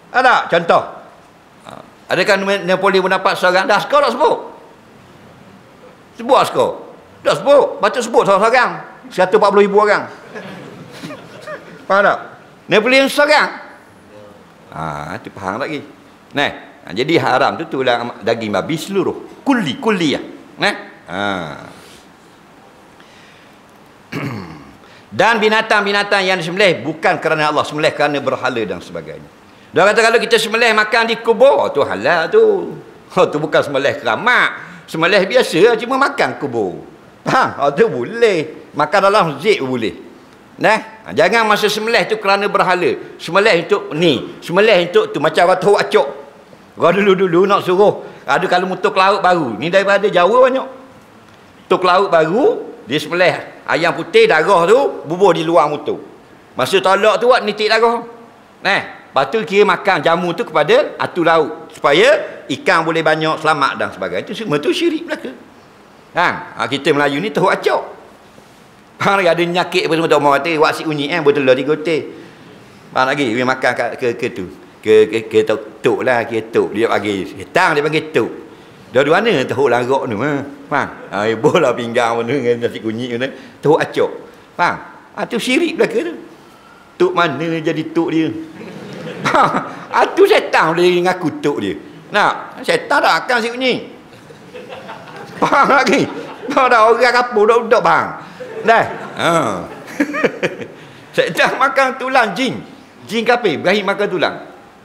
Ada contoh. Adakah Napoleon Bonaparte seorang dah askar tak sebut? Sebut askar. Tak sebut. Patut sebut seorang-seorang. 140,000 orang. Faham tak? Napoleon seorang. Itu faham lagi. Nah, jadi haram tu tulang daging babi seluruh. Kulli lah. Nah. Dan binatang-binatang yang disembelih bukan kerana Allah, sembelih kerana berhala dan sebagainya. Dia kata kalau kita sembelih makan di kubur, tu halal tu. Tu bukan sembelih keramat. Sembelih biasa cuma makan kubur. Tu boleh. Makan dalam masjid boleh. Nah, jangan masa sembelih tu kerana berhala. Sembelih untuk ni, sembelih untuk tu macam watu acok. Gua dulu nak suruh ada kalau mutuk laut baru. Ni daripada Jawa banyak. Tuk laut baru dia sembelih ayam putih, darah tu bubur di luar mutuk. Masa tolak tu buat nitik darah. Nah, lepas tu kira makan jamu tu kepada atu laut supaya ikan boleh banyak selamat dan sebagainya. Itu semua tu syirik belaka. Kita Melayu ni tahu acok. Ada nyakit apa semua tak mau kata wak si unyi betul lah 3 gotek. Faham lagi dia makan ke tu. Ke tok lah, ke tok dia bagi. Hitang dia panggil tok. Dua-dua mana tahu larak tu faham? Bola pinggang mana dengan nasi kunyit mana tahu acok. Faham? Tu syirik belaka tu. Tok mana jadi tok dia. Tu setan boleh ngaku tok dia. Nak, setan tak akan nasi kunyit. Faham lagi? Tak ada orang kapur duduk bang. Dah. Setan makan tulang jin. Jin kafir Ibrahim makan tulang.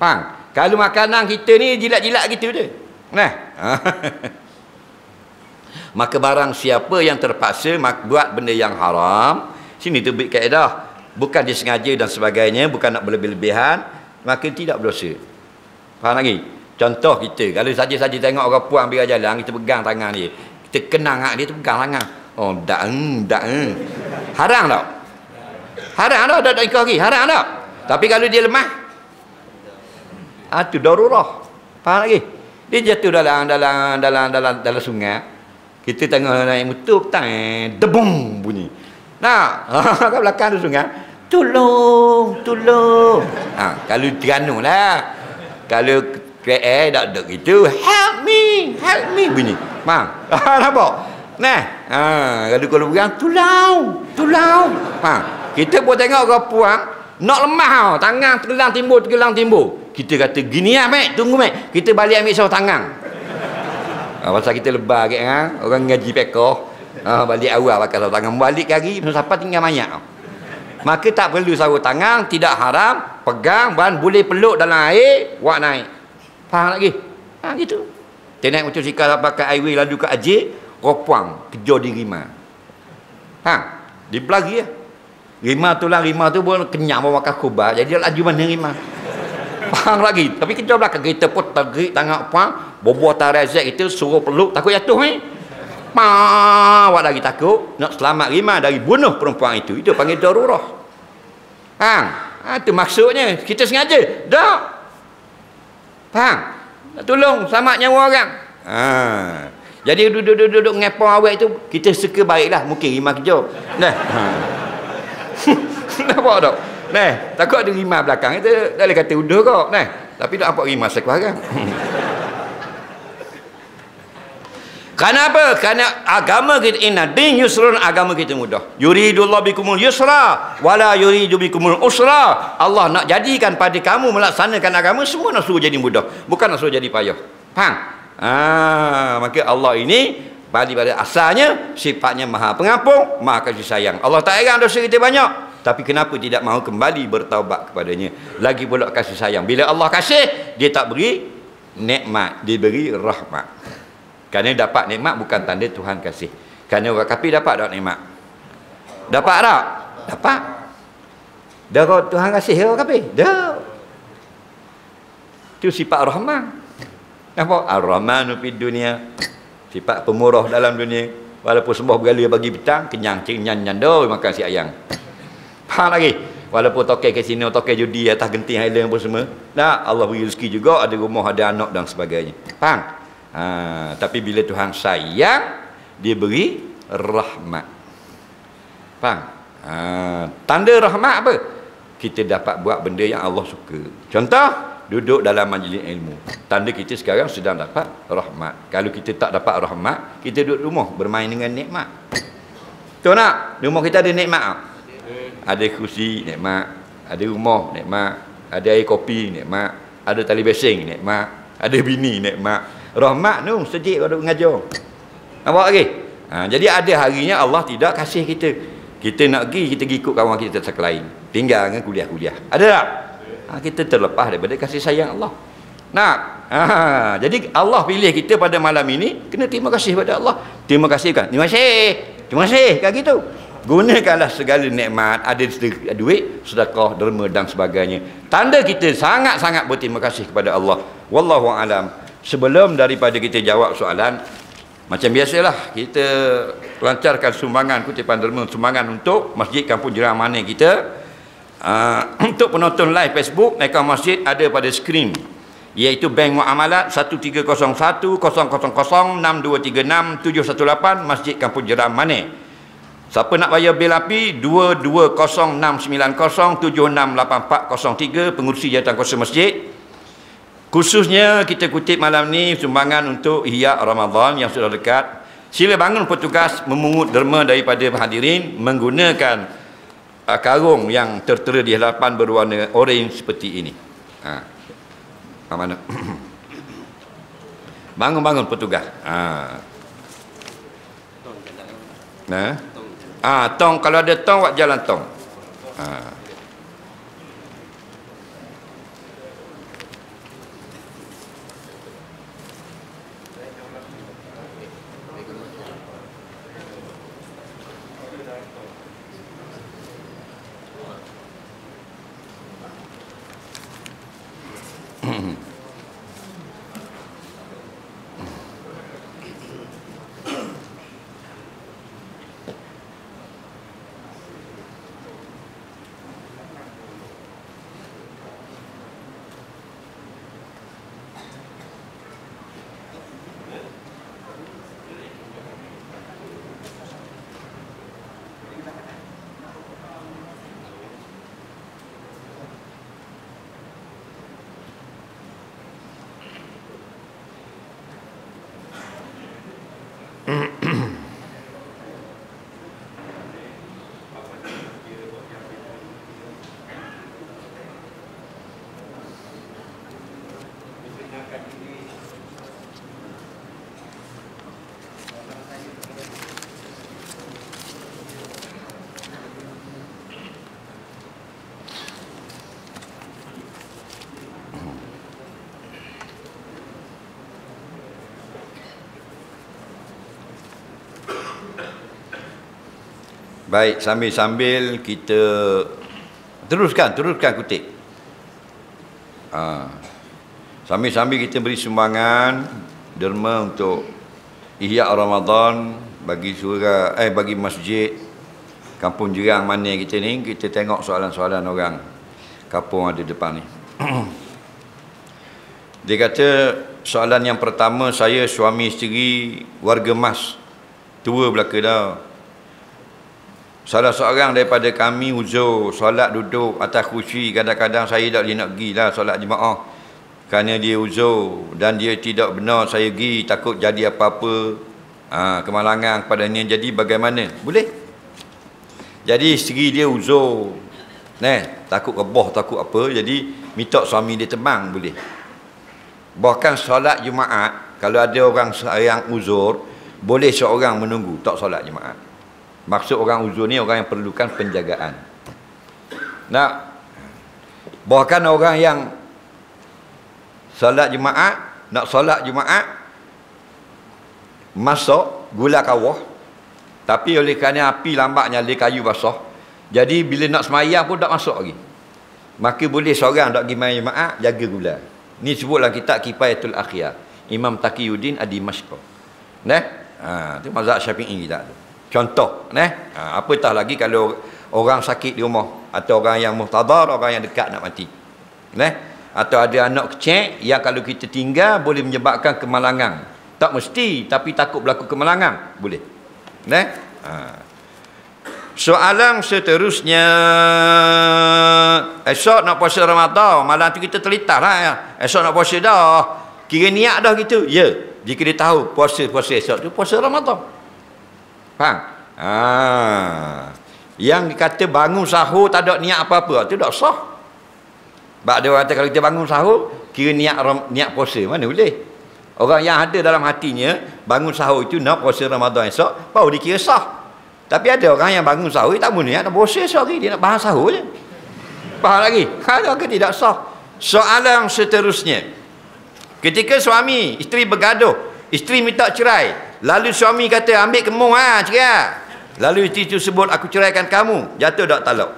Faham? Kalau makanan kita ni jilat-jilat gitu je. Nah. Maka barang siapa yang terpaksa buat benda yang haram, sini tu kaedah, bukan disengaja dan sebagainya, bukan nak berlebih-lebihan, maka tidak berdosa. Faham lagi? Contoh kita, kalau saja-saja tengok orang puan ambil jalan, kita pegang tangan dia. Kita kenang dia tu pegang tangan. Oh, dak. Haram tak? Haram tak ikut lagi. Haram tak? Tapi kalau dia lemah, tu darurah. Faham lagi? Dia jatuh dalam sungai. Kita tengah naik motor, debung bunyi. Nah, kat belakang tu sungai. Tolong. Kalau Terengganu lah. Kalau KL tak ada gitu. Help me bunyi. Faham? Nampak? Nah, kalau berang tolong. Faham? Kita pun tengok orang puang nak lemah tangan tergelang timbul. Kita kata gini mek, tunggu mek. Kita balik ambil sarung tangan. Pasal kita lebar orang ngaji pekoh. Balik awal pakai sarung tangan. Balik lagi siapa tinggal mayat. Maka tak perlu sarung tangan, tidak haram, pegang dan boleh peluk dalam air, buat naik. Faham lagi? Gitu. Kita naik motosikal pakai highway lalu ke Aceh, ropuang kejar di Rima. Di belagi ya. Rima tu pun kenyang bawa makan kubah. Jadi laju mana Rima. Faham lagi. Tapi kejar belakang kita pun tergerik tangan puang, bobo tarazek itu suruh peluk, takut jatuh awak lagi takut nak selamat Rima dari bunuh perempuan itu. Itu panggil darurah. Itu maksudnya. Kita sengaja tak. Faham? Nak tolong selamat nyawa orang. Jadi duduk ngepong awak itu kita suka baiklah, mungkin Rima kerja. Nampak tak? Takut ada Rima belakang itu dah boleh kata udah kok. Tapi tak nampak Rima sekarang. Kenapa? Kerana agama kita, inna din yusrun, agama kita mudah. Yuridullahu bikumul yusra wala yuridu bikumul usra. Allah nak jadikan pada kamu melaksanakan agama semua nak suruh jadi mudah, bukan nak suruh jadi payah. Faham? Maka Allah ini pada asalnya sifatnya Maha Pengampun, Maha Kasih Sayang. Allah tak heran dosa kita banyak, tapi kenapa tidak mahu kembali bertaubat kepadanya? Lagi pula kasih sayang. Bila Allah kasih, dia tak beri nikmat, dia beri rahmat. Kerana dapat nikmat bukan tanda Tuhan kasih. Kerana orang kafir dapat tak nikmat? Dapat tak? Dapat. Dah Tuhan kasih orang kafir? Dah. Itu sifat rahman. Nampak? Ar-Rahmanu fid dunia. Sifat pemurah dalam dunia. Walaupun sembah berhala pagi petang, kenyang nyandoi makan si ayang. Faham lagi? Walaupun tokai kasino, tokai judi atas genting Highland apa semua. Nah, Allah beri rezeki juga, ada rumah, ada anak dan sebagainya. Faham? Tapi bila Tuhan sayang, dia beri rahmat. Faham? Tanda rahmat apa? Kita dapat buat benda yang Allah suka. Contoh, duduk dalam majlis ilmu. Tanda kita sekarang sedang dapat rahmat. Kalau kita tak dapat rahmat, kita duduk rumah bermain dengan nikmat. Betul tak? Rumah kita ada nikmat. Ada kursi, nikmat. Ada rumah, nikmat. Ada air kopi, nikmat. Ada tali besing, nikmat. Ada bini, nikmat. Rahmat tu sejik pada mengajar. Nampak lagi? Jadi ada harinya Allah tidak kasih kita. Kita nak pergi, kita ikut kawan kita sekelain. Tinggal dengan kuliah-kuliah. Ada tak? Kita terlepas daripada kasih sayang Allah. Nak? Jadi Allah pilih kita pada malam ini, kena terima kasih pada Allah. Terima kasih kan? Terima kasih. Terima kasih kan gitu. Gunakanlah segala nikmat, ada duit, sedekah, derma dan sebagainya. Tanda kita sangat-sangat berterima kasih kepada Allah. Wallahu alam. Sebelum daripada kita jawab soalan, macam biasalah kita lancarkan sumbangan kutipan derma, sumbangan untuk Masjid Kampung Jerang Mane kita. Untuk penonton live Facebook, akaun masjid ada pada skrin, iaitu Bank Muamalat 1301006236 Masjid Kampung Jerang Mane. Siapa nak bayar bil api 220690768403, pengurusi jawatankuasa masjid. Khususnya kita kutip malam ni sumbangan untuk Ihya Ramadan yang sudah dekat. Sila bangun petugas memungut derma daripada hadirin menggunakan karung yang tertera di hadapan berwarna orange seperti ini. Mana? Bangun petugas. Tong, kalau ada tong, buat jalan tong. Baik, sambil-sambil kita teruskan kutip. Sambil-sambil kita beri sumbangan derma untuk Ihya Ramadan bagi bagi masjid Kampung Jerang Mane kita ni. Kita tengok soalan-soalan orang kampung ada depan ni. Dia kata soalan yang pertama, saya suami isteri warga Mas, tua belaka dah. Salah seorang daripada kami uzur solat duduk atas kursi, kadang-kadang saya tak boleh nak pergi lah solat jemaah kerana dia uzur dan dia tidak benar saya pergi, takut jadi apa-apa. kemalangan kepadanya. Jadi bagaimana? Boleh. Jadi isteri dia uzur, takut rebah, takut apa, jadi minta suami dia tebang, boleh. Bahkan solat Jumaat, kalau ada orang yang uzur, boleh seorang menunggu, tak solat Jumaat. Maksud orang uzur ni orang yang perlukan penjagaan. Bahkan orang yang solat Jumaat, nak solat Jumaat, masuk gula kawah, tapi oleh kerana api lambat nyala, kayu basah, jadi bila nak semayang pun tak masuk lagi. Maka boleh seorang tak pergi main Jumaat, jaga gula. Ni sebutlah kitab Kifayatul Akhyar, Imam Taqiyuddin Ad-Dimashqi. Tu mazhab Syafi'i kita tu. Contoh, apatah lagi kalau orang sakit di rumah, atau orang yang muhtadar, orang yang dekat nak mati. Atau ada anak kecil yang kalau kita tinggal boleh menyebabkan kemalangan. Tak mesti, tapi takut berlaku kemalangan, boleh. Soalan seterusnya, esok nak puasa Ramadan, malam tu kita terlitas lah ya. Esok nak puasa dah, kira niat dah gitu. Ya, jika dia tahu puasa esok tu puasa Ramadan. Faham? Yang dikata bangun sahur tak ada niat apa-apa, tu tak sah. Sebab dia kata kalau kita bangun sahur kira niat puasa, mana boleh. Orang yang ada dalam hatinya bangun sahur itu nak puasa Ramadan esok, baru dikira sah. Tapi ada orang yang bangun sahur tak boleh niat nak puasa esok hari, dia nak bahas sahur je. Faham lagi? Ada ke tidak sah? Soalan seterusnya, ketika suami isteri bergaduh, isteri minta cerai, lalu suami kata ambil kemung cerai. Lalu isteri itu sebut aku ceraikan kamu, jatuh tak talak?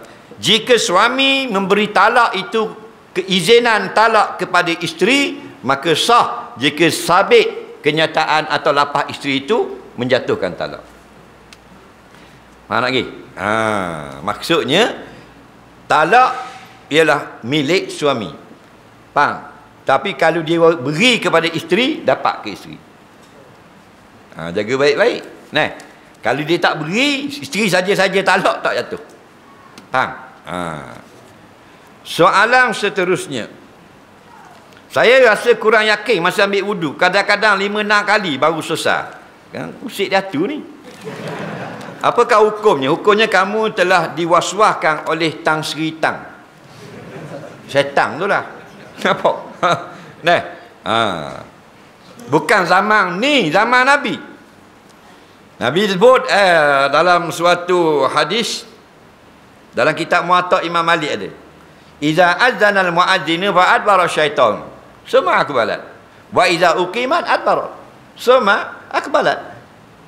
Jika suami memberi talak itu keizinan talak kepada isteri, maka sah jika sabit kenyataan atau lapah isteri itu menjatuhkan talak. Faham lagi? Maksudnya talak ialah milik suami. Faham? Tapi kalau dia beri kepada isteri, dapat ke isteri. Jaga baik-baik. Kalau dia tak beri, isteri saja-saja talak, tak jatuh. Faham? Soalan seterusnya, saya rasa kurang yakin masa ambil wudu. Kadang-kadang 5-6 kali baru selesai. Kan usik jatuh ni. Apakah hukumnya? Hukumnya kamu telah diwaswaskan oleh Tang Sri Tang. Syaitan tu lah. Nampak? Bukan zaman ni, zaman Nabi. Nabi sebut dalam suatu hadis, dalam kitab Muwatta Imam Malik ada, iza azana al-muadzinu fa adbara syaitan summa akbalat wa iza uqimat adbara summa akbalat.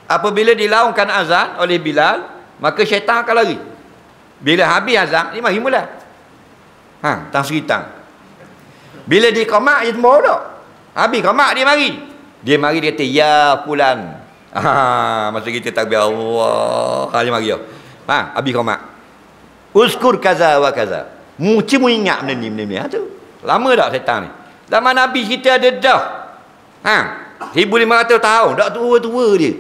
Apabila dilaungkan azan oleh Bilal, maka syaitan akan lari. Bila habis azan, dia mari mula. Tang Sri Tang. Bila dia qamat, dia tembak dak. Habis qamat dia mari. Dia mari dia kata ya fulan. Masa kita takbir Allah, dia mari dah. Habis qamat. Uskur kaza wa kaza. Cuma ingat benda ni. Tu. Lama tak syaitan ni? Zaman Nabi kita ada dah. 1500 tahun. Tak tua-tua dia.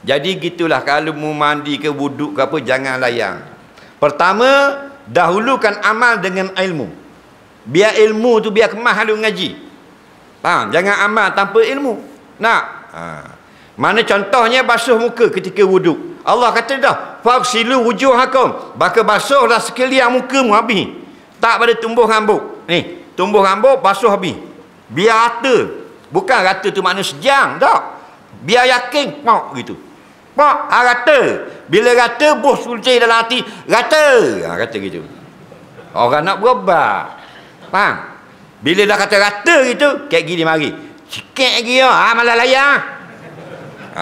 Jadi gitulah, kalau mau mandi ke wuduk ke apa, jangan layang. Pertama, dahulukan amal dengan ilmu. Biar ilmu tu biar kemas lalu ngaji. Jangan amal tanpa ilmu. Mana contohnya basuh muka ketika wuduk. Allah kata dah, fagsilu wujuhakum, maka basuhlah sekalian mukamu habis. Tak pada tumbuh rambut. Ni, tumbuh rambut basuh habis. Biar rata. Bukan rata tu makna sejam, tak. Biar yakin, gitu. Rata. Bila rata, bos suci dalam hati, rata. Kata gitu. Orang nak berubah. Faham? Bila dah kata rata gitu, kayak gini mari. Sikit lagi malah layak.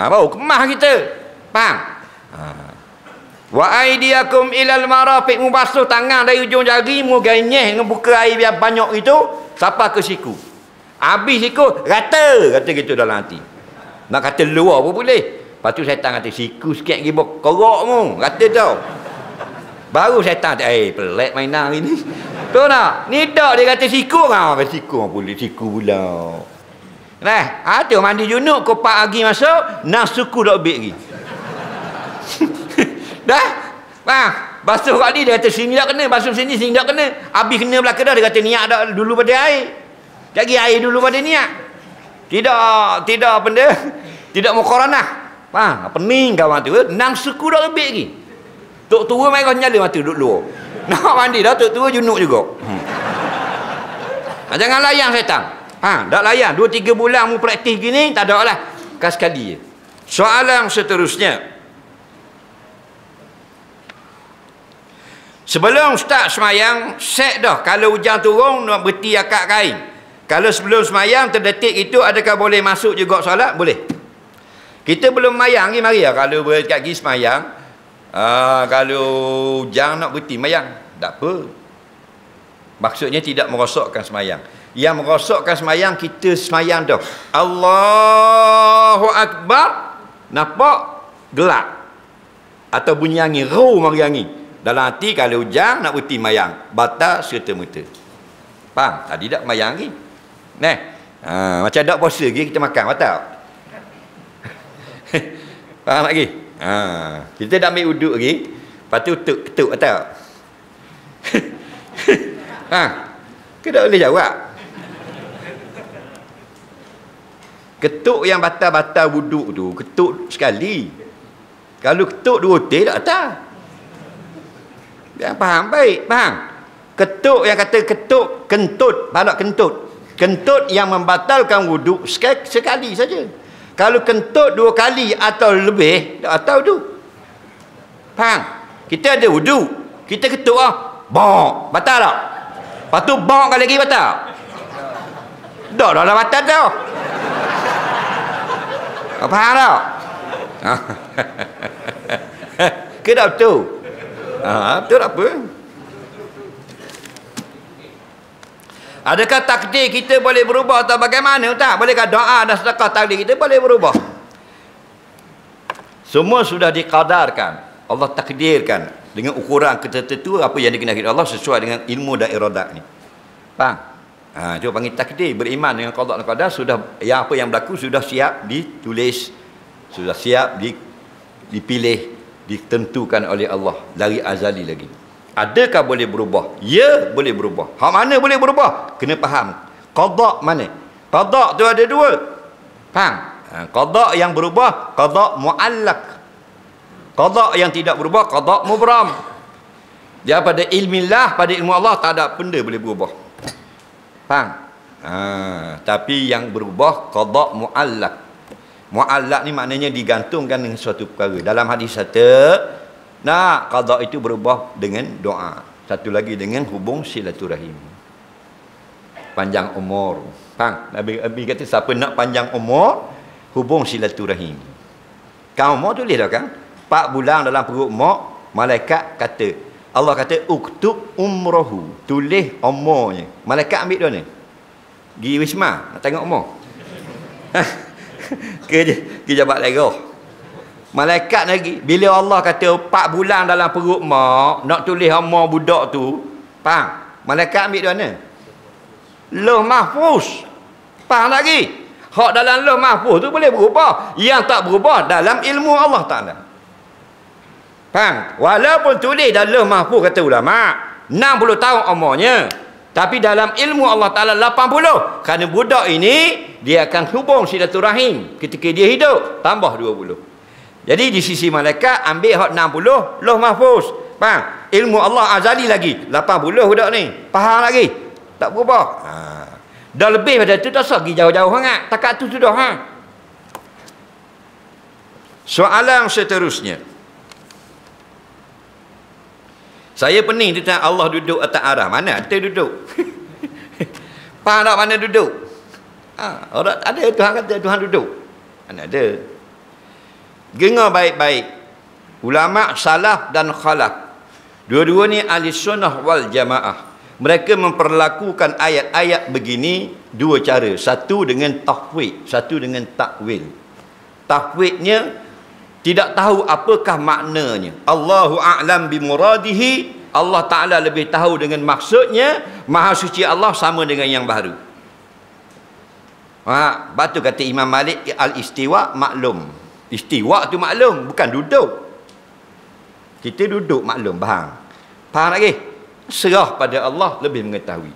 Baru kemas kita. Faham? Wa aidiakum ilal marafiq, membasuh tangan dari ujung jari mu ganyeh dengan buka air biar banyak itu sampai ke siku. Habis siku rata gitu dalam hati. Nak kata luar pun boleh. Lepas tu syaitan kata siku sikit lagi korok mu, rata tau. Baru syaitan kata pelik mainan hari ni. Tu nak? Ni tak dia kata siku siku boleh siku pula. Tu mandi junub kau 4 lagi masuk, nak suku dak ambil lagi. Dah? Basuh kat ni dia kata sini tak kena, basuh sini tak kena. Habis kena belakang dah dia kata niat dah dulu pada air. Lagi air dulu pada niat. Tidak benda, tidak muqaranah. Faham? Pening kawan tu, nang suku dah lebih lagi. Tok tua mai kau nyala mata duduk luar. Nak mandi dah tok tua junuk juga. Jangan layan setan. Dak layan 2-3 bulan mu praktis gini, tak ada lah. Kas sekali je. Soalan seterusnya. Sebelum start semayang, set dah. Kalau hujan turun, nak berhenti akad kain. Kalau sebelum semayang, terdetik itu, adakah boleh masuk juga solat? Boleh. Kita belum mayang ni, mari lah. Kalau berdekat pergi semayang, kalau hujan nak berhenti mayang, tak apa. Maksudnya tidak merosakkan semayang. Yang merosakkan semayang, kita semayang dah. Allahu Akbar, nampak gelap. Atau bunyi angin, roh mari angin. Dalam hati kalau hujan nak berhenti mayang, batal serta-merta. Faham? Tadi tak mayang lagi. Macam tak puasa lagi kita makan, batal. Faham lagi? Kita dah ambil uduk lagi, lepas tu ketuk batal. Kita tak boleh jawab. Ketuk yang batal-batal wuduk tu, ketuk sekali. Kalau ketuk 2 hotel tak batal. Yang faham baik, faham? Ketuk yang kata ketuk, kentut, balak kentut. Kentut yang membatalkan wuduk sekali saja. Kalau kentut 2 kali atau lebih, tak tahu tu. Faham? Kita ada wuduk, kita ketuk bok, batal tak? Lepas tu bok kali lagi batal. Dah lah batal dah. Faham tak? Ke tak betul? Betul apa? Adakah takdir kita boleh berubah atau bagaimana? Tak. Bolehkah doa dan sedekah takdir kita boleh berubah? Semua sudah dikadarkan. Allah takdirkan dengan ukuran tertentu apa yang dikehendaki Allah sesuai dengan ilmu dan iradat ni. Faham? Itu panggil takdir. Beriman dengan qada dan qadar, sudah yang apa yang berlaku sudah siap ditulis, sudah siap dipilih, ditentukan oleh Allah dari azali lagi. Adakah boleh berubah? Ya, boleh berubah. Hak mana boleh berubah? Kena faham. Qada mana? Qada tu ada 2. Faham? Qada yang berubah, qada muallaq. Qada yang tidak berubah, qada mubram. Dia pada ilmillah, pada ilmu Allah tak ada benda boleh berubah. Faham? Tapi yang berubah qada muallaq. Muallaq ni maknanya digantungkan dengan suatu perkara. Dalam hadis qada itu berubah dengan doa. Satu lagi dengan hubung silaturahim. Panjang umur. Faham? Nabi kata siapa nak panjang umur, hubung silaturahim. Kau umur tulis dah kan? 4 bulan dalam perut mak, malaikat kata, Allah kata uktub umrohu, tulis umurnya. Malaikat ambil dia ni. Pergi wisma nak tengok umur. Ke jabat legoh. Malaikat lagi bila Allah kata 4 bulan dalam perut mak nak tulis umur budak tu, faham? Malaikat ambil dia ni. Lauh mahfuz. Faham lagi? Hak dalam lauh mahfuz tu boleh berubah. Yang tak berubah dalam ilmu Allah Taala. Faham? Walaupun tulis dalam lauh mahfuz kata ulama 60 tahun umurnya, tapi dalam ilmu Allah Taala 80. Kerana budak ini dia akan hubung silaturahim ketika dia hidup, tambah 20. Jadi di sisi malaikat ambil hak 60 lauh mahfuz. Faham? Ilmu Allah azali lagi 80 budak ni. Faham lagi? Tak berubah. Dah lebih pada tu tak usah pergi jauh-jauh sangat. Takat tu sudah. Soalan seterusnya. Saya pening tentang Allah duduk atas arah. Mana ada duduk? Faham tak mana duduk? Orang ada Tuhan kata Tuhan duduk. Mana ada? Dengar baik-baik. Ulama salaf dan khalaf, dua-dua ni ahli sunnah wal jamaah. Mereka memperlakukan ayat-ayat begini 2 cara. Satu dengan tafwid, satu dengan takwil. Tafwidnya tidak tahu apakah maknanya. Allahu a'lam bimuradihi. Allah Ta'ala lebih tahu dengan maksudnya. Maha suci Allah sama dengan yang baru. Batu kata Imam Malik, al-istiwa maklum. Istiwa tu maklum, bukan duduk. Kita duduk maklum, faham lagi? Serah pada Allah lebih mengetahui.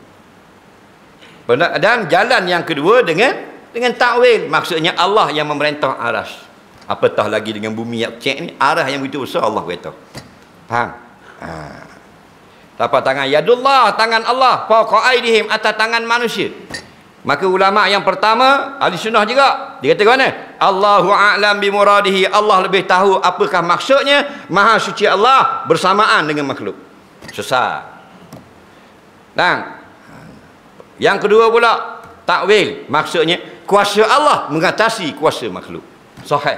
Dan jalan yang kedua dengan Dengan takwil, maksudnya Allah yang memerintah aras. Apatah lagi dengan bumi yang cek ni, arah yang begitu besar Allah beritahu. Faham? Tapak tangan yadullah, tangan Allah, fawqa aydihim, atas tangan manusia. Maka ulama yang pertama, ahli sunnah juga, dia kata mana? Allahu a'lam bimuradihi, Allah lebih tahu apakah maksudnya. Maha suci Allah bersamaan dengan makhluk. Sesat. Dan yang kedua pula, takwil, maksudnya kuasa Allah mengatasi kuasa makhluk. Sahih.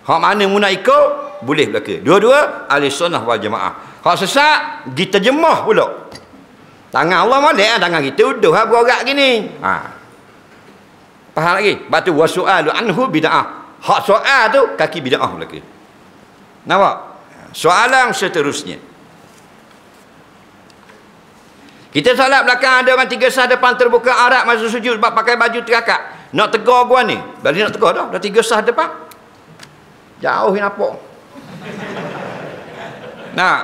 Hak mana mu nak ikut, boleh belaka. Dua-dua ahli sunnah wal jamaah. Hak sesat, diterjemah pula. Tangan Allah molek, tangan kita uduh berorak gini. Faham lagi? Batu wasu'alu anhu bid'ah. Hak soal tu kaki bid'ah belaka. Nampak? Soalan seterusnya. Kita salat belakang ada orang 3 sah depan terbuka aurat masa sujud sebab pakai baju terakak. Nak tegur gua ni. Balik nak tegur dah 3 sah depan. Jauh nampak. Nah,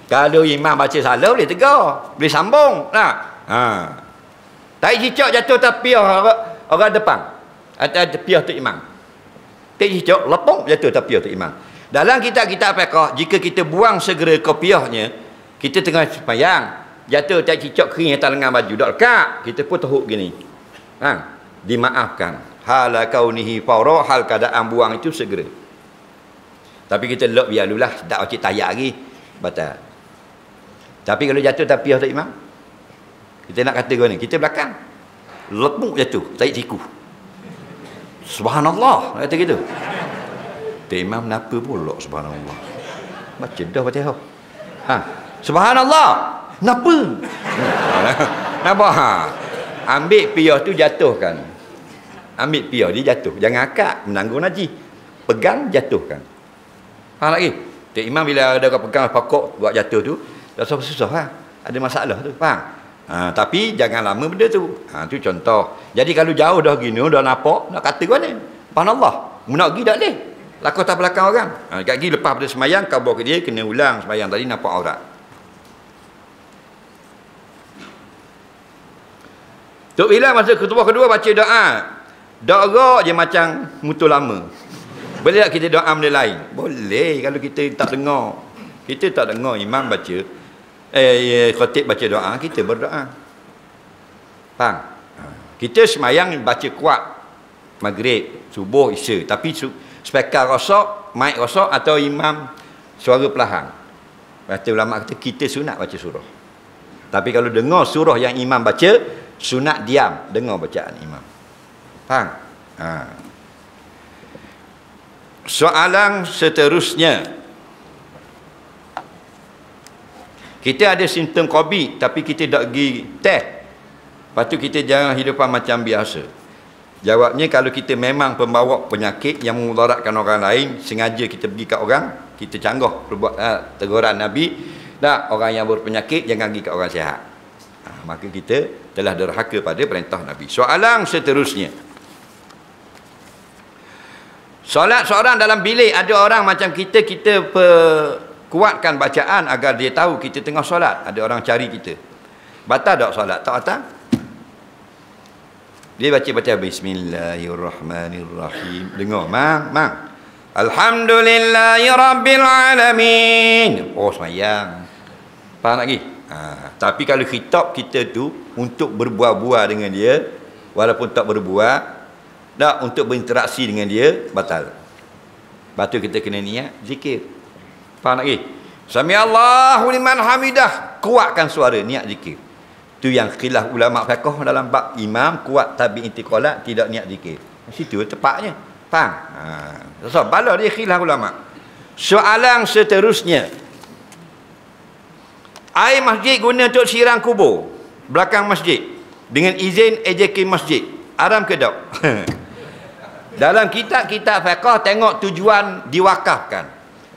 kalau imam baca salah boleh tegur, boleh sambung. Nah, tak cicak jatuh tapiah orang depan. Atau tapiah tu imam. Tak cicak lepong jatuh tapiah tu imam. Dalam kitab-kitab fiqh, jika kita buang segera kopiahnya, kita tengah sembahyang, jatuh tak cicak kering atas lengan baju, dak lekat, kita pun teruk gini. Dimaafkan. Hala kaunihi fawra, hal keadaan buang itu segera. Tapi kita lok biar lulah, tak wajib tayak lagi, batal. Tapi kalau jatuh tapiah tak imam, kita nak kata gini, kita belakang lepuk jatuh, tarik siku, subhanallah, kata gitu. Tak imam kenapa pula subhanallah, baca dah Fatihah. Subhanallah, kenapa? Nampak? Ambil piah tu jatuhkan. Ambil piah dia jatuh, jangan akak menanggung najis, pegang jatuhkan. Faham lagi? Tak imam bila ada orang pegang pokok buat jatuh tu, dah susah lah. Ada masalah tu, faham? Tapi jangan lama benda tu. Tu contoh. Jadi kalau jauh dah gini, dah nampak, nak kata kau ni, subhanallah, nak pergi tak boleh. Laku tak belakang orang. Kat pergi lepas pada semayang, kau bawa ke dia, kena ulang semayang tadi, nampak aurat. Tok bila masa ketua kedua baca doa, doa je macam mutu lama. Boleh tak kita doa benda lain? Boleh kalau kita tak dengar. Kita tak dengar imam baca, khatib baca doa, kita berdoa. Faham? Kita semayang baca kuat, maghrib, subuh, isya. Tapi speaker rosak, mic rosak, atau imam suara perlahan. Kata ulama kata kita sunat baca surah. Tapi kalau dengar surah yang imam baca, sunat diam, dengar bacaan imam. Faham? Soalan seterusnya, kita ada simptom COVID tapi kita tak pergi test, lepas tu kita jangan hidupan macam biasa. Jawabnya, kalau kita memang pembawa penyakit yang memudaratkan orang lain, sengaja kita pergi kat orang, kita canggah teguran Nabi, tak, orang yang berpenyakit jangan pergi kat orang sihat. Maka kita telah derhaka pada perintah Nabi. Soalan seterusnya, solat seorang dalam bilik, ada orang macam kita kuatkan bacaan agar dia tahu kita tengah solat. Ada orang cari kita. Batal tak solat? Tak batal. Dia baca bismillahirrahmanirrahim. Dengar, mang. Alhamdulillahirabbil alamin. Oh, semayang. Faham lagi? Tapi kalau khitab kita tu untuk berbual-bual dengan dia, walaupun tak berbual, tak, untuk berinteraksi dengan dia, batal. Lepas tu kita kena niat zikir. Faham lagi? Sami Allahu liman hamidah, kuatkan suara, niat zikir. Tu yang khilaf ulama fiqh dalam bab imam kuat tabi intiqalat, tidak niat zikir. Situ tepatnya. Faham? So, bala dia khilaf ulama. Soalan seterusnya, air masjid guna untuk siram kubur belakang masjid dengan izin AJK masjid, haram ke tak? Dalam kitab-kitab fiqh tengok tujuan diwakafkan.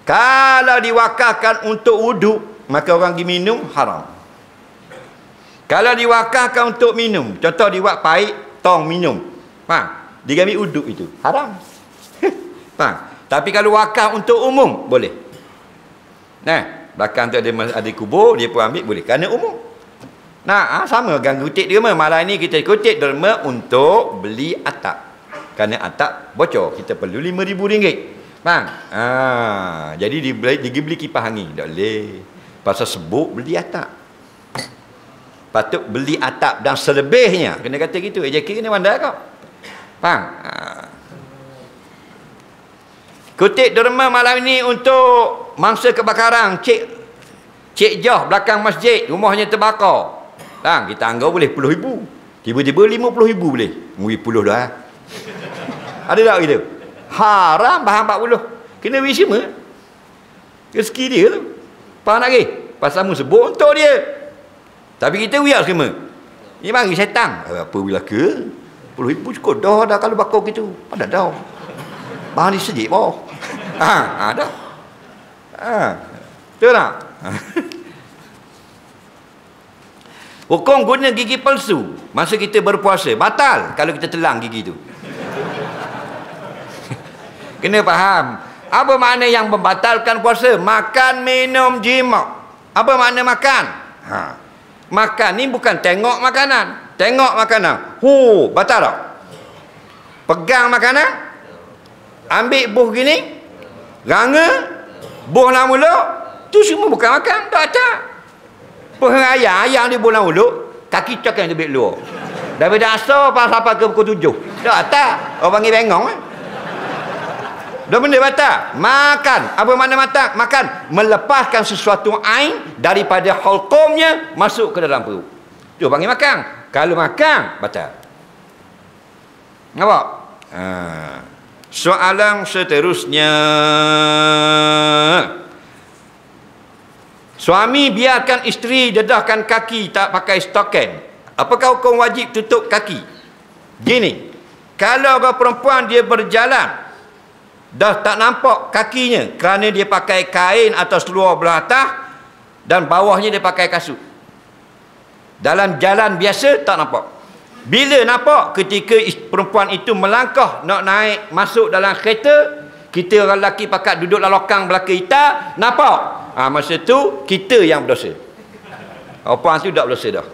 Kalau diwakafkan untuk wuduk, maka orang pergi minum, haram. Kalau diwakafkan untuk minum, contoh dibuat paip, tong minum, faham? Dia ambil wuduk itu, haram. Faham? Tapi kalau wakaf untuk umum, boleh. Nah, belakang tu ada kubur, dia pun ambil, boleh. Kerana umum. Nah, sama kan kutip derma. Malam ni kita kutip derma untuk beli atap. Kerana atap bocor, kita perlu RM5,000. Faham? Jadi dia beli kipas angin. Tak boleh. Pasal sebut beli atap. Patut beli atap dan selebihnya. Kena kata gitu. JK kena pandai kau. Faham? Kutip derma malam ini untuk mangsa kebakaran. Cik Jah belakang masjid. Rumahnya terbakar. Faham? Kita anggap boleh RM10,000. Tiba-tiba RM50,000 boleh. RM10 dah. Ada tak gitu? Haram bahan 40. Kena beri semua. Rezeki dia tu. Faham tak lagi? Pasal mu sebut untuk dia. Tapi kita biar semua. Ni bagi syaitan. Apa bila ke? RM10,000 cukup dah kalau bakar gitu. Ada dah. Bahan dia sedih bawah. Ada. Betul tak? Hukum guna gigi palsu masa kita berpuasa. Batal kalau kita telang gigi tu. Kena faham. Apa makna yang membatalkan puasa? Makan, minum, jima. Apa makna makan? Makan ni bukan tengok makanan. Tengok makanan. Batal tak? Pegang makanan. Ambil buh gini. Ranga. Buh dalam mulut. Tu semua bukan makan. Tak tak. Buh ayam di buh dalam mulut. Kaki cakap yang lebih luar. Daripada asal sampai ke pukul 7. Tak tak. Orang panggil bengong kan? Dah benda batal. Makan. Apa makna makan? Melepaskan sesuatu ain daripada hukumnya masuk ke dalam perut. Tu panggil makan. Kalau makan, batal. Nampak? Soalan seterusnya. Suami biarkan isteri dedahkan kaki tak pakai stokin. Apakah hukum wajib tutup kaki? Gini. Kalau orang perempuan dia berjalan dah tak nampak kakinya kerana dia pakai kain atau seluar belah atas dan bawahnya dia pakai kasut. Dalam jalan biasa tak nampak. Bila nampak? Ketika perempuan itu melangkah nak naik masuk dalam kereta, kita orang lelaki pakat duduk dalam lokang belakang kita, nampak? Masa tu kita yang berdosa. Perempuan tu tak berdosa dah.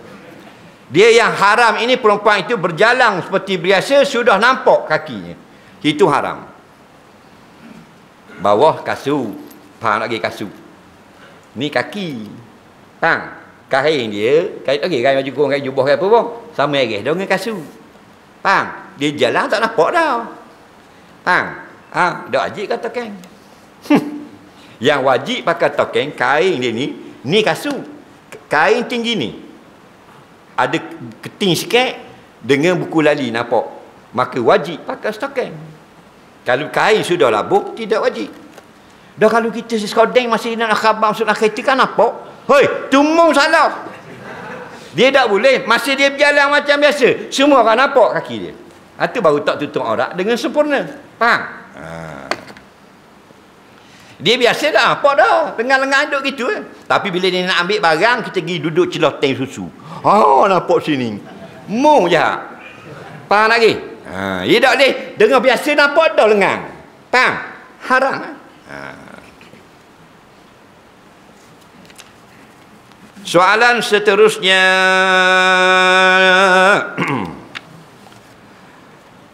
Dia yang haram ini perempuan itu berjalan seperti biasa sudah nampak kakinya. Itu haram. Bawah kasut. Faham lagi kasut. Ni kaki. Faham? Kain dia. Kain lagi. Kain baju kurung, kain jubah, kain apa pun. Sama lagi dengan kasut. Faham? Dia jalan tak nampak dah. Faham? Dah wajib kata kain. Yang wajib pakai token kain dia ni. Ni kasut. Kain tinggi ni. Ada keting sikit. Dengan buku lali nampak. Maka wajib pakai token. Kalau kain sudah labuh, tidak wajib. Dah kalau kita sekodeng masih nak khabar masuk nak kereta kan nampak. Hoi, tumung salah. Dia tak boleh. Masih dia berjalan macam biasa. Semua orang nampak kaki dia. Itu baru tak tutup aurat dengan sempurna. Faham? Dia biasa dah nampak dah. Lengan-lengan duduk gitu. Tapi bila dia nak ambil barang, kita pergi duduk celoteng susu. Nampak sini. Mung je. Faham lagi? Dia tak boleh. Dengar biasa nampak dah lengan. Faham? Haram. Soalan seterusnya.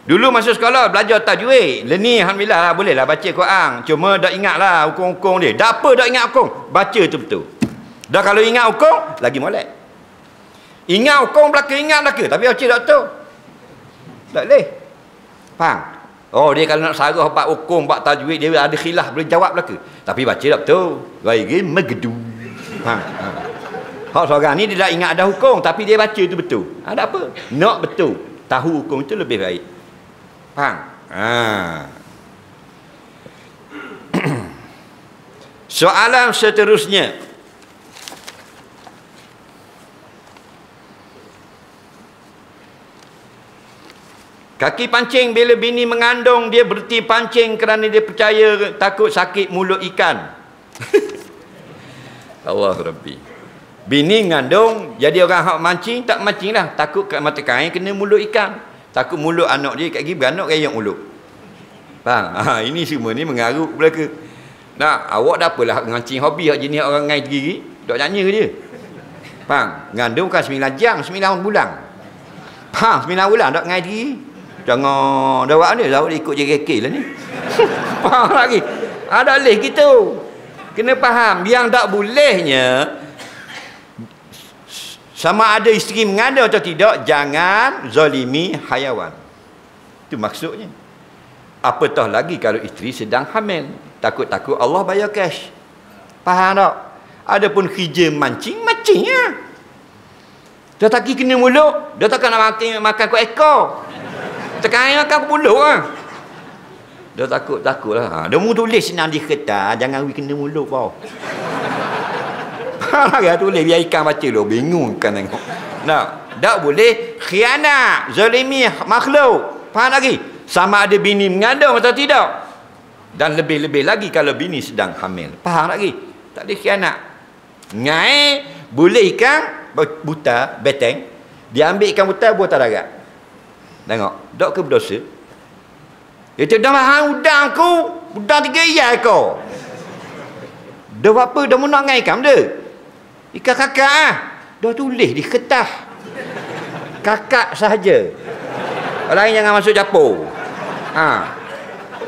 Dulu masa sekolah belajar tajwid. Ni alhamdulillah lah, boleh lah baca Quran. Cuma dah ingat lah hukum-hukum dia. Tak apa dah ingat hukum. Baca tu betul. Dah kalau ingat hukum, lagi molek. Ingat hukum belaka, ingat belaka. Tapi baca tak betul. Tak boleh. Faham? Dia kalau nak sarah bab hukum, bab tajwid, dia ada khilaf, boleh jawab belaka. Tapi baca tak betul. Baik megedu. Faham? Hak seorang ni dia dah ingat ada hukum, tapi dia baca tu betul. Ada apa? Nak betul. Tahu hukum itu lebih baik. Faham? Soalan seterusnya. Kaki pancing bila bini mengandung, dia berhenti pancing kerana dia percaya takut sakit mulut ikan. Allah Rabbi. Bini mengandung, jadi orang hak mancing, tak mancing lah. Takut kat mata kain kena mulut ikan. Takut mulut anak dia kat gigi beranak kayak mulut. Faham? Ini semua ni mengarut belaka. Nah, awak dah apalah ngancing hobi hak jenis orang ngai gigi. Dok nyanyi ke dia? Faham? Ngandung bukan 9 jam, 9 bulan. Faham? 9 bulan tak ngai diri. Jangan dawak ni, dawak ikut JKK lah ni. Faham lagi? Ada leh gitu. Kena faham, yang tak bolehnya sama ada isteri mengandung atau tidak, jangan zalimi hayawan. Itu maksudnya. Apatah lagi kalau isteri sedang hamil. Takut-takut Allah bayar cash. Faham tak? Adapun kerja mancing-mancingnya. Dah taki kena mulut, dah takkan nak makan kau ekor. Tekan makan kau mulut lah. Dah takut lah. Dia mu tulis senang di kertas, jangan kena mulut kau. Dia tulis biar ikan baca lu, bingung kan tengok. Nah, tak boleh khianat, zalimi makhluk. Faham lagi? Sama ada bini mengandung atau tidak. Dan lebih-lebih lagi kalau bini sedang hamil. Faham lagi? Tak boleh khianat. Ngai boleh ikan buta, beteng. Dia ambil ikan buta buat darat. Tengok, dok ke berdosa? Itu dah mahal udang aku. Udang 3 iyai kau. Dah apa? Dah mu nak ngai ikan dia. Ikan kakak ah. Dah tulis di kertas. Kakak sahaja. Orang lain jangan masuk dapur. Ha.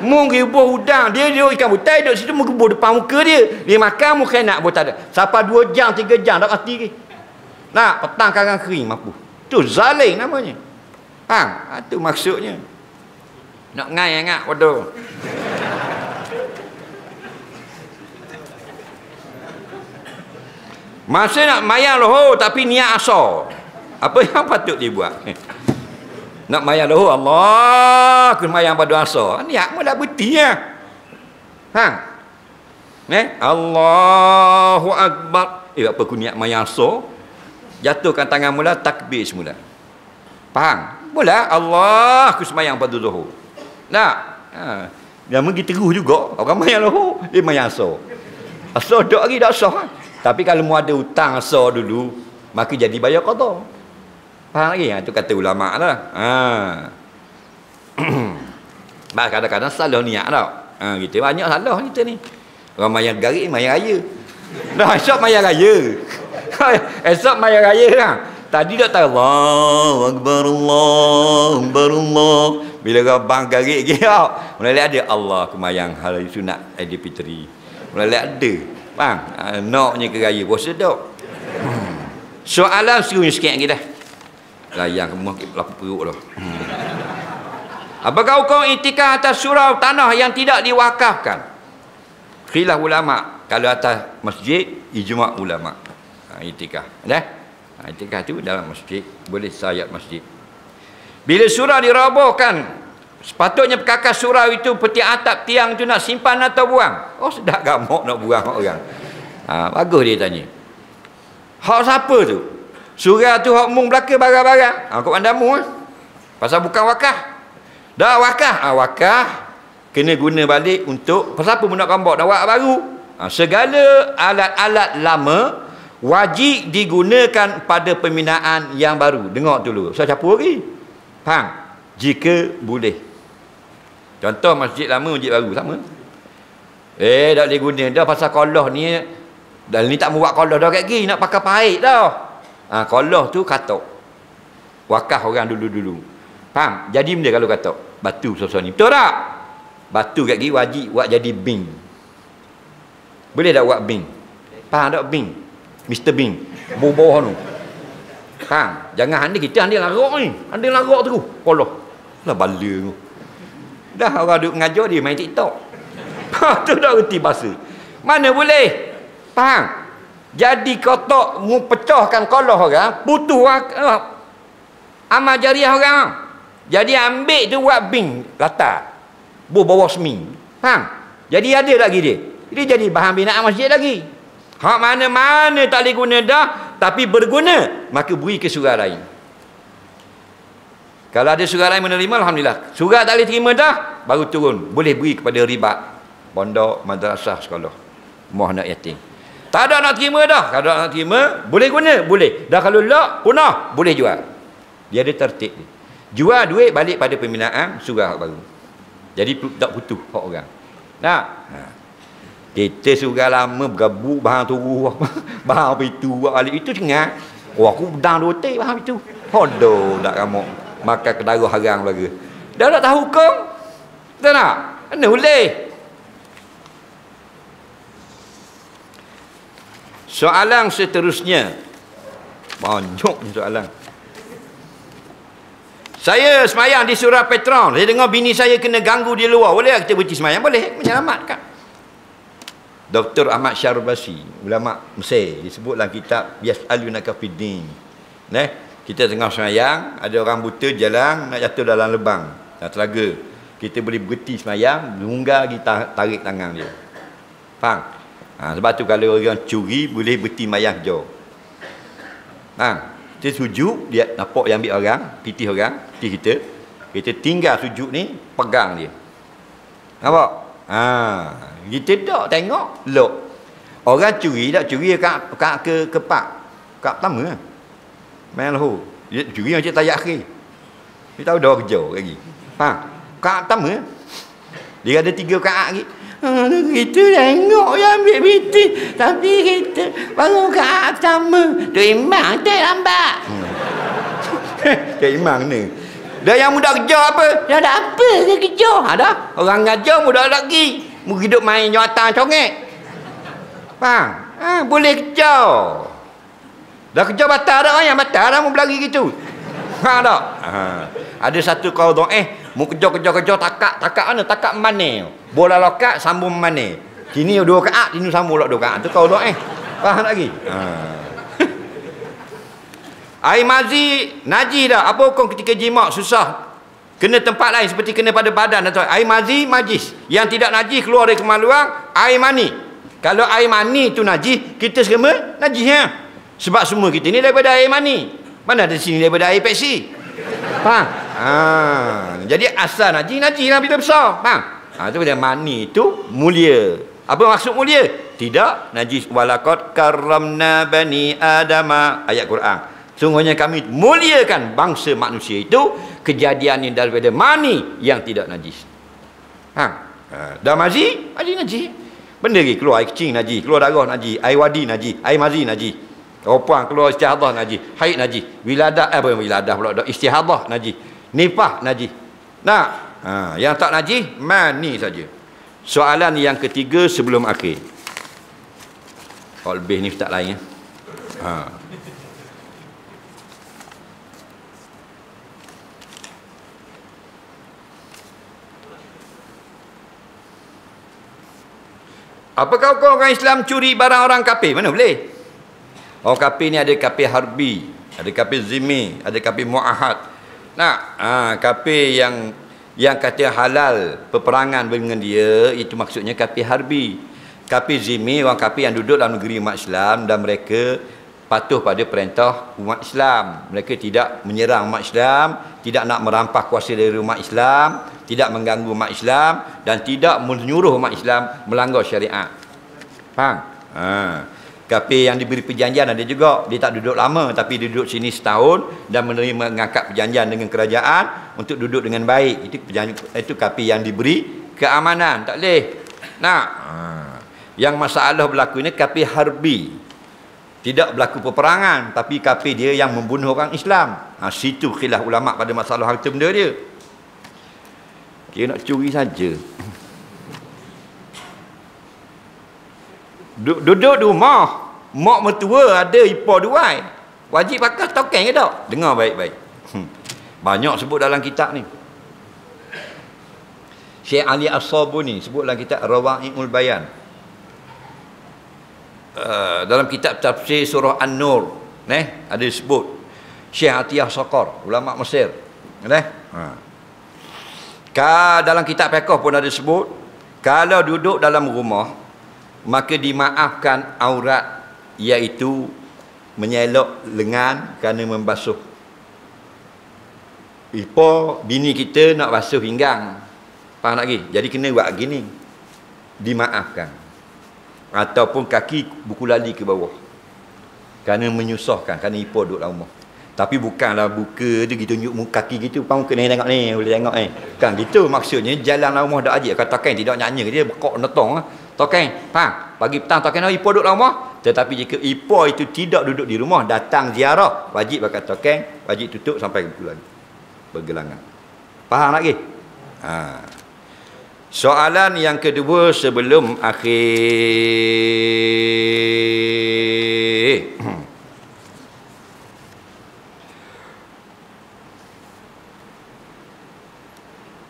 Mu gibur udang, dia ikan butai duduk situ, mu gibur depan muka dia. Dia makan, mu kena buat tak ada. Sampai 2 jam, 3 jam tak mati ke. Nak petang karang kering mampu. Tu zalim namanya. Faham? Itu maksudnya. Nak ngai ngak bodoh. Masa nak mayang lohor tapi niat asal. Apa yang patut dibuat? Nak mayang lohor, Allah aku mayang pada asal. Niat mula betul ya. Ha? Allahu Akbar. Apa aku niat mayang asal? Jatuhkan tangan mula, takbir semula. Faham? Mula Allah aku semayang pada zuhur. Tak? Ha. Yang pergi teruh juga. Orang mayang lohor, dia mayang asal. Asal dok lagi tak sah. Tapi kalau mu ada hutang asal dulu, maka jadi bayar qada. Faham lagi? Itu kata ulama lah. Ha. Kadang-kadang salah niat tau. Ha, kita banyak salah kita ni. Orang mayang garik, mayang raya. Dah esok mayang raya. Esok mayang raya lah. Tadi dah tahu Allahu Akbar, Allahu Akbar, Allah. Bila rabang garik dia, mulai ada Allah kemayang hari sunat Aidilfitri. Mulai ada. Faham? Noknya ke raya puasa tak? Soalan serunya sikit lagi dah. Layang kemah lapu perut dah. Apakah hukum iktikaf atas surau tanah yang tidak diwakafkan? Khilaf ulama. Kalau atas masjid, ijma' ulama. Iktikaf. Dah? Iktikaf tu dalam masjid, boleh sayap masjid. Bila surau dirobohkan, sepatutnya perkakas surau itu peti atap tiang tu nak simpan atau buang? Oh, sedap gamuk nak buang orang. Bagus dia tanya. Hak siapa tu? Surau tu hak mung belaka barang-barang. Kau pandamu pasal bukan wakaf. Dah wakaf. Wakaf kena guna balik untuk pasal apa nak kambak dah wak baru. Segala alat-alat lama wajib digunakan pada pembinaan yang baru. Dengar dulu. Saya capur lagi. Faham? Jika boleh. Contoh masjid lama, masjid baru sama. Tak boleh guna dah pasal kolah ni. Dan ni tak mau buat kolah dah kat gini, nak pakai pahit dah. Kolah tu katok. Wakaf orang dulu-dulu. Faham? Jadi benda kalau katok. Batu sosok ni. Betul tak? Batu kat gini wajib buat jadi bing. Boleh tak buat bing? Faham tak bing? Mr. Bing. Bawah-bawah tu. Faham? Jangan anda kita anda larak ni. Anda larak terus. Kolah. Lah bala tu. Dah orang duk mengajar dia main TikTok. Tu dah reti bahasa. Mana boleh? Faham? Jadi kotak mu pecahkan kolah orang, putus amal jariah orang. Jadi ambil tu buat bing latar. Bawah semi. Faham? Jadi ada lagi dia. Dia jadi bahan binaan masjid lagi. Hak mana-mana tak boleh guna dah, tapi berguna, maka beri ke surau lain. Kalau ada surau lain menerima, alhamdulillah. Surau tak boleh terima dah, baru turun. Boleh beri kepada ribat, pondok, madrasah, sekolah. Moh nak yatim. Tak ada nak terima dah. Kalau nak terima, boleh guna, boleh. Dah kalau tak, punah, boleh jual. Dia ada tertib dia. Jual duit balik pada pembinaan surau baru. Jadi tak putus hak orang. Nah. Kita sudah lama bergabung bahan turu bahan apa itu balik itu cengat. Oh aku pedang 2 tik bahan itu. Hodoh tak kamu makan kedara harang lagi. Dah tak tahu hukum. Tak nak? Mana boleh? Soalan seterusnya. Banyak soalan. Saya semayang di Surah Petron. Saya dengar bini saya kena ganggu di luar. Boleh kita berhenti semayang? Boleh. Menyelamatkan. Dr. Ahmad Syarbasi, ulama Mesir, disebut dalam kitab Yas'alunaka fiddin. Kita tengah semayang, ada orang buta jalan nak jatuh dalam lubang, nak telaga. Kita boleh berhenti semayang, lunggar kita tarik tangan dia. Faham? Sebab tu kalau orang curi boleh berhenti semayang jauh. Kita sujud, dia nampak yang ambil orang, pitih kita. Kita tinggal sujud ni, pegang dia. Nampak? Kita tak tengok lok. Orang curi tak curi ke pak pertama kan. Main lahu. Dia curi macam tayak akhir. Dia tahu dah kerja lagi. Kak pertama. Dia ada 3 kaat lagi. Kita tengok yang ambil biti, tapi kita baru kaat pertama. Tu imam tak lambat. Cik imam ni. Dah yang muda kerja apa? Dah ada apa ke kerja? Dah. Orang ngajar muda lagi. Mu hidup main jawatan congek. Faham? Boleh kerja. Dah kerja batal dah yang batal dah mu berlari gitu. Tak? Ada satu kau mu kerja takak mana? Takak mana? Bola lokat sambung mana? Sini 2 kaat, sini sambung 2 kaat. Tu kau faham lagi? Air mazi najis dah. Apa hukum ketika jima' susah? Kena tempat lain seperti kena pada badan atau air mazi najis. Yang tidak najis keluar dari kemaluan air mani. Kalau air mani tu najis, kita semua najis ya. Sebab semua kita ni daripada air mani. Mana ada sini daripada air Pepsi. Faham? Jadi asal najis lah bila besar. Faham? Tu dia mani tu mulia. Apa maksud mulia? Tidak najis. Walaqad karramna bani adama. Ayat Quran. Sungguhnya kami muliakan bangsa manusia itu kejadian ini daripada mani yang tidak najis. Dah mazi najis. Benda lagi keluar air kecing najis, keluar darah najis, air wadi najis, air mazi najis. Perempuan keluar istihadah najis, haid najis, wiladah wiladah pula istihadah najis, nifah najis. Yang tak najis mani saja. Soalan yang ketiga sebelum akhir. Lebih ni ustaz lain ya. Apakah orang Islam curi barang orang kafir? Mana boleh? Orang kafir ni ada kafir harbi, ada kafir zimmi, ada kafir muahad. Kafir yang kata halal peperangan dengan dia, itu maksudnya kafir harbi. Kafir zimmi, orang kafir yang duduk dalam negeri umat Islam dan mereka patuh pada perintah umat Islam. Mereka tidak menyerang umat Islam, tidak nak merampas kuasa dari umat Islam, tidak mengganggu umat Islam dan tidak menyuruh umat Islam melanggar syariat. Faham? Kafir yang diberi perjanjian ada juga. Dia tak duduk lama tapi dia duduk sini setahun dan menerima mengangkat perjanjian dengan kerajaan untuk duduk dengan baik. Itu kafir yang diberi keamanan. Tak boleh. Yang masalah berlaku ni kafir harbi. Tidak berlaku peperangan tapi kafir dia yang membunuh orang Islam. Situ khilaf ulama pada masalah harta benda dia. Dia nak curi saja. Duduk di rumah, mak mertua ada ipar duai. Wajib pakai token ke tak? Dengar baik-baik. Banyak sebut dalam kitab ni. Syekh Ali As-Sabuni sebut dalam kitab Rawa'iul Bayan. Dalam kitab tafsir surah An-Nur, ada sebut Syekh Atiyah Saqar, ulama Mesir. Dalam kitab fiqh pun ada sebut, kalau duduk dalam rumah maka dimaafkan aurat, iaitu menyelok lengan kerana membasuh. Bini kita nak basuh pinggang, faham lagi? Jadi kena buat gini, dimaafkan. Ataupun kaki buku lali ke bawah kerana menyusahkan, kerana ipar duduk dalam rumah. Tapi bukanlah buka dia gitu, tunjuk muka kaki gitu, pang muka ni tengok ni, boleh tengok ni. Kan gitu maksudnya, jalan dalam rumah dak ajak katakan tidak nyanyi dia bekok netong. Tokeng, faham? Pagi petang tokeng ipo duduk dalam rumah. Tetapi jika ipo itu tidak duduk di rumah, datang ziarah, wajib pakai tokeng, wajib tutup sampai bulan bergelangan. Faham lagi? Soalan yang kedua sebelum akhir.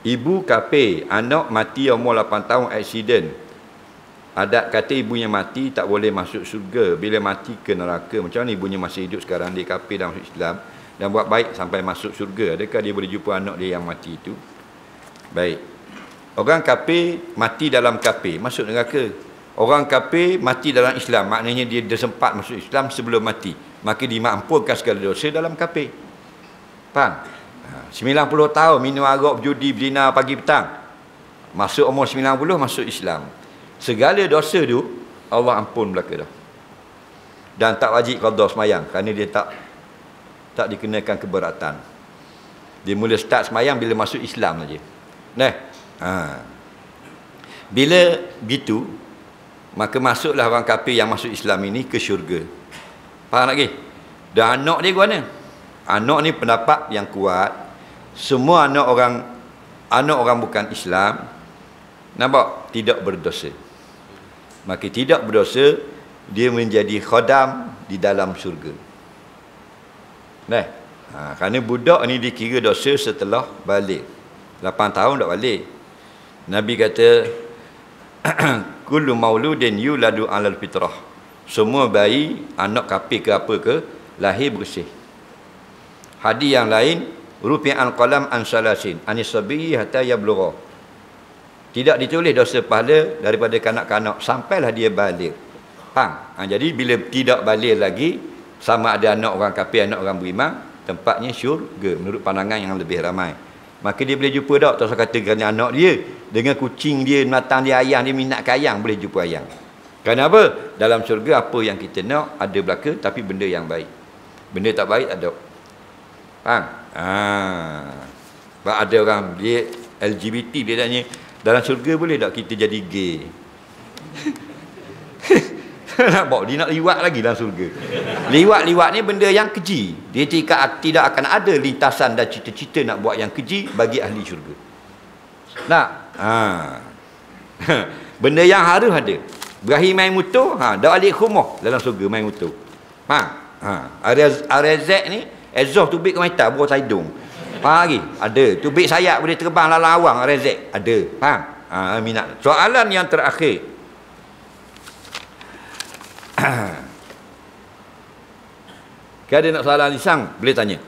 Ibu kafir, anak mati umur 8 tahun aksiden. Adat kata ibunya mati tak boleh masuk syurga, bila mati ke neraka. Macam mana ibunya masih hidup sekarang, dia kafir dan masuk Islam dan buat baik sampai masuk syurga? Adakah dia boleh jumpa anak dia yang mati itu? Baik. Orang kafir mati dalam kafir, masuk neraka. Orang kafir mati dalam Islam, maknanya dia sempat masuk Islam sebelum mati, maka dimaafkan segala dosa dalam kafir. Faham? 90 tahun minum arak, berjudi, berzina pagi petang. Masuk umur 90 masuk Islam. Segala dosa tu Allah ampun belaka dah. Dan tak wajib qada semayang kerana dia tak dikenakan keberatan. Dia mula start semayang bila masuk Islam saja. Nah. Bila gitu, maka masuklah orang kafir yang masuk Islam ini ke syurga. Faham lagi? Dan anak dia ke mana? Anak ni pendapat yang kuat, semua anak orang bukan Islam, nampak, tidak berdosa. Maka tidak berdosa, dia menjadi khodam di dalam syurga. Kerana budak ni dikira dosa setelah balik. 8 tahun tak balik. Nabi kata, kullu mauludin yuladu alal fitrah. Semua bayi, anak kafir ke apa ke, lahir bersih. Hadis yang lain, rufi'al qalam an salasin anis sabiyi hatta yablugha. Tidak ditulis dosa pahala daripada kanak-kanak sampailah dia balik. Faham? Jadi bila tidak balik lagi, sama ada anak orang kafir, anak orang beriman, tempatnya syurga menurut pandangan yang lebih ramai. Maka dia boleh jumpa tak? Tak usah kata kerana anak dia dengan kucing dia, binatang dia, ayam dia minat ke ayam, boleh jumpa ayam. Kerana apa? Dalam syurga apa yang kita nak ada belaka, tapi benda yang baik. Benda tak baik ada. Faham? Sebab ada orang dia LGBT, dia tanya, dalam syurga boleh tak kita jadi gay? Nampak? Dia nak liwat lagi dalam syurga. Liwat ni benda yang keji. Dia tidak akan ada lintasan dan cita-cita nak buat yang keji bagi ahli syurga. Nak? Benda yang harus ada. Berakhir main motor, dak balik rumah dalam syurga main motor. RZ ni exhaust tubik ke mata bawah hidung. Faham lagi? Ada. Tubik sayap boleh terbang lalang awang RZ. Ada. Faham? Minat. Soalan yang terakhir. Kalau ada nak soalan lisang, boleh tanya.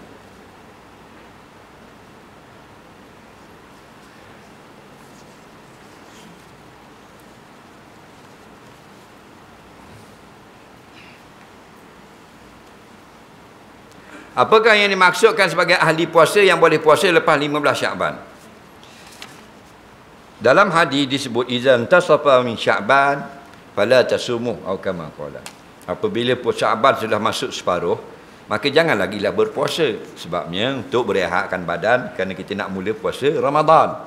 Apakah yang dimaksudkan sebagai ahli puasa yang boleh puasa lepas 15 Sya'ban? Dalam hadis disebut izan tasafa min Sya'ban fala tasumu atau kama qala. Apabila Sya'ban sudah masuk separuh, maka jangan lagi lah berpuasa. Sebabnya untuk berehatkan badan kerana kita nak mula puasa Ramadan.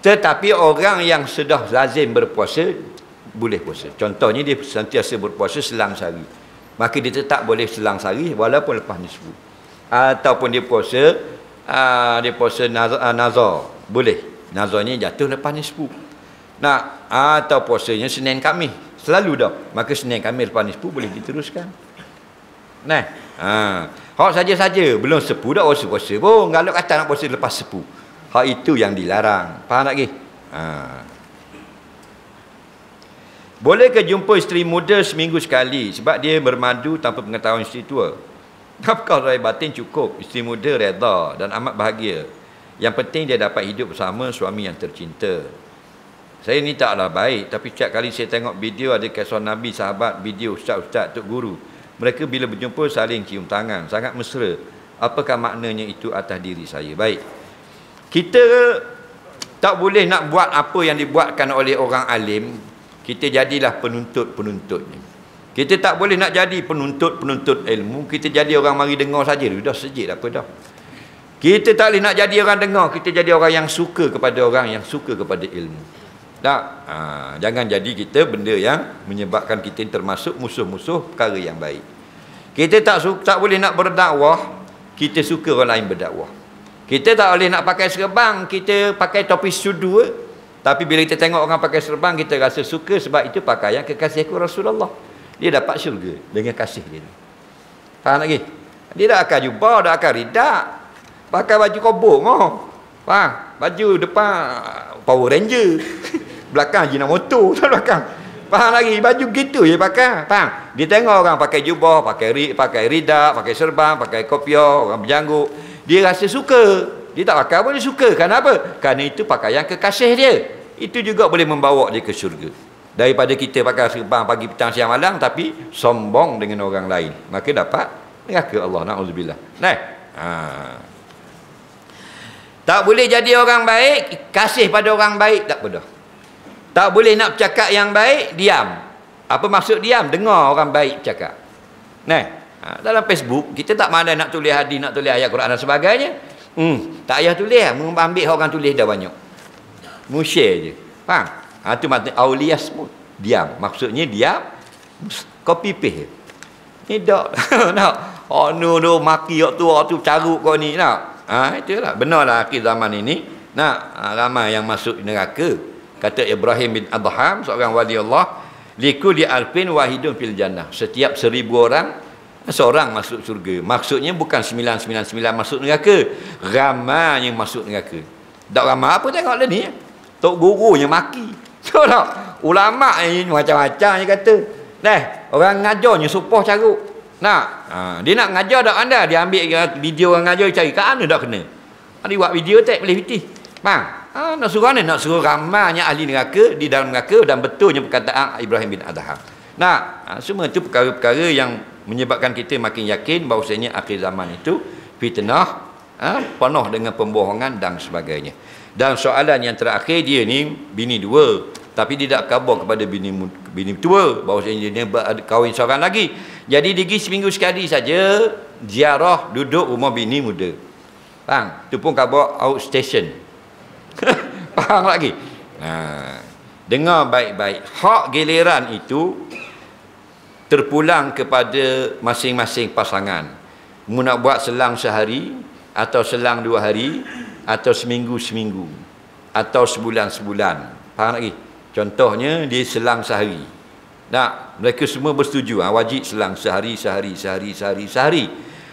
Tetapi orang yang sudah lazim berpuasa boleh puasa. Contohnya dia sentiasa berpuasa selang sehari, maka dia tetap boleh selang sehari walaupun lepas nisfu. Ataupun dia puasa nazar, boleh. Nazarnya jatuh lepas nisfu. Nah, atau puasanya Senin Khamis, selalu dah. Maka Senin Khamis lepas nisfu boleh diteruskan. Hak saja-saja belum sepu dah puasa pun. Kalau kata nak puasa lepas sepu, hak itu yang dilarang. Faham tak lagi? Bolehkah jumpa isteri muda seminggu sekali sebab dia bermadu tanpa pengetahuan isteri tua? Nafkah zahir batin cukup, isteri muda redha dan amat bahagia. Yang penting dia dapat hidup bersama suami yang tercinta. Saya ni taklah baik, tapi setiap kali saya tengok video ada kisah Nabi, sahabat, video ustaz-ustaz, tok guru, mereka bila berjumpa saling cium tangan, sangat mesra. Apakah maknanya itu atas diri saya? Baik, kita tak boleh nak buat apa yang dibuatkan oleh orang alim. Kita jadilah penuntut-penuntutnya. Kita tak boleh nak jadi penuntut-penuntut ilmu. Kita jadi orang mari dengar saja. Dah sejik apa dah. Kita tak boleh nak jadi orang dengar. Kita jadi orang yang suka kepada orang yang suka kepada ilmu. Tak? Jangan jadi kita benda yang menyebabkan kita termasuk musuh-musuh perkara yang baik. Kita tak boleh nak berdakwah, kita suka orang lain berdakwah. Kita tak boleh nak pakai serban, kita pakai topi sudu. Tapi bila kita tengok orang pakai serban, kita rasa suka sebab itu pakaian kekasihku Rasulullah. Dia dapat syurga dengan kasih dia. Faham lagi? Dia dah akan jubah, dah akan ridak. Pakai baju kobong. Faham? Baju depan Power Ranger. Belakang Jina Motor. Belakang. Faham lagi? Baju gitu je pakai. Faham? Dia tengok orang pakai jubah, pakai ridak, pakai serban, pakai kopiah, orang berjanggut. Dia rasa suka. Dia tak pakai pun dia suka. Kenapa? Kerana itu pakaian kekasih dia. Itu juga boleh membawa dia ke syurga. Daripada kita pakai serban pagi, petang, siang, malam, tapi sombong dengan orang lain. Maka dapat neraka Allah. Na'udzubillah. Tak boleh jadi orang baik, kasih pada orang baik, tak boleh. Tak boleh nak bercakap yang baik, diam. Apa maksud diam? Dengar orang baik bercakap. Dalam Facebook, kita tak mana nak tulis hadis, nak tulis ayat Quran dan sebagainya. Tak payah tulis, ambil orang tulis dah banyak. Mu share je. Faham? Itu maksudnya auliya semua. Diam. Maksudnya diam, copy paste. Ni dak. Nak. No, maki tu carut kau ni. Nak. Itulah. Benarlah akhir zaman ini. Ramai yang masuk neraka. Kata Ibrahim bin Adham, seorang wali Allah, likulli alfin wahidun fil jannah. Setiap 1000 orang, seorang masuk surga. Maksudnya bukan 999 masuk neraka. Ramai yang masuk neraka. Tak ramai apa tengok dah ni. Tok gurunya maki. Tahu tak? Ulama ni macam-macam dia kata. Orang ngajarnya supoh carut. Dia nak ngajar tak anda? Dia ambil video orang ngajar, cari kat mana tak kena. Dia buat video tak boleh fitih. Nak suruh mana? Nak suruh ramainya ahli neraka di dalam neraka dan betulnya perkataan Ibrahim bin Adham. Semua itu perkara-perkara yang menyebabkan kita makin yakin bahawasanya akhir zaman itu fitnah, penuh dengan pembohongan dan sebagainya. Dan soalan yang terakhir, dia ni bini 2, tapi dia tak khabar kepada bini tua bahawasanya dia kahwin seorang lagi. Jadi dia pergi seminggu sekali saja ziarah duduk rumah bini muda. Faham? Itu pun khabar outstation. Faham lagi? Dengar baik-baik. Hak giliran itu terpulang kepada masing-masing pasangan. Mu nak buat selang sehari, atau selang 2 hari, atau seminggu-seminggu, atau sebulan-sebulan. Faham lagi? Contohnya dia selang sehari. Mereka semua bersetuju wajib selang sehari.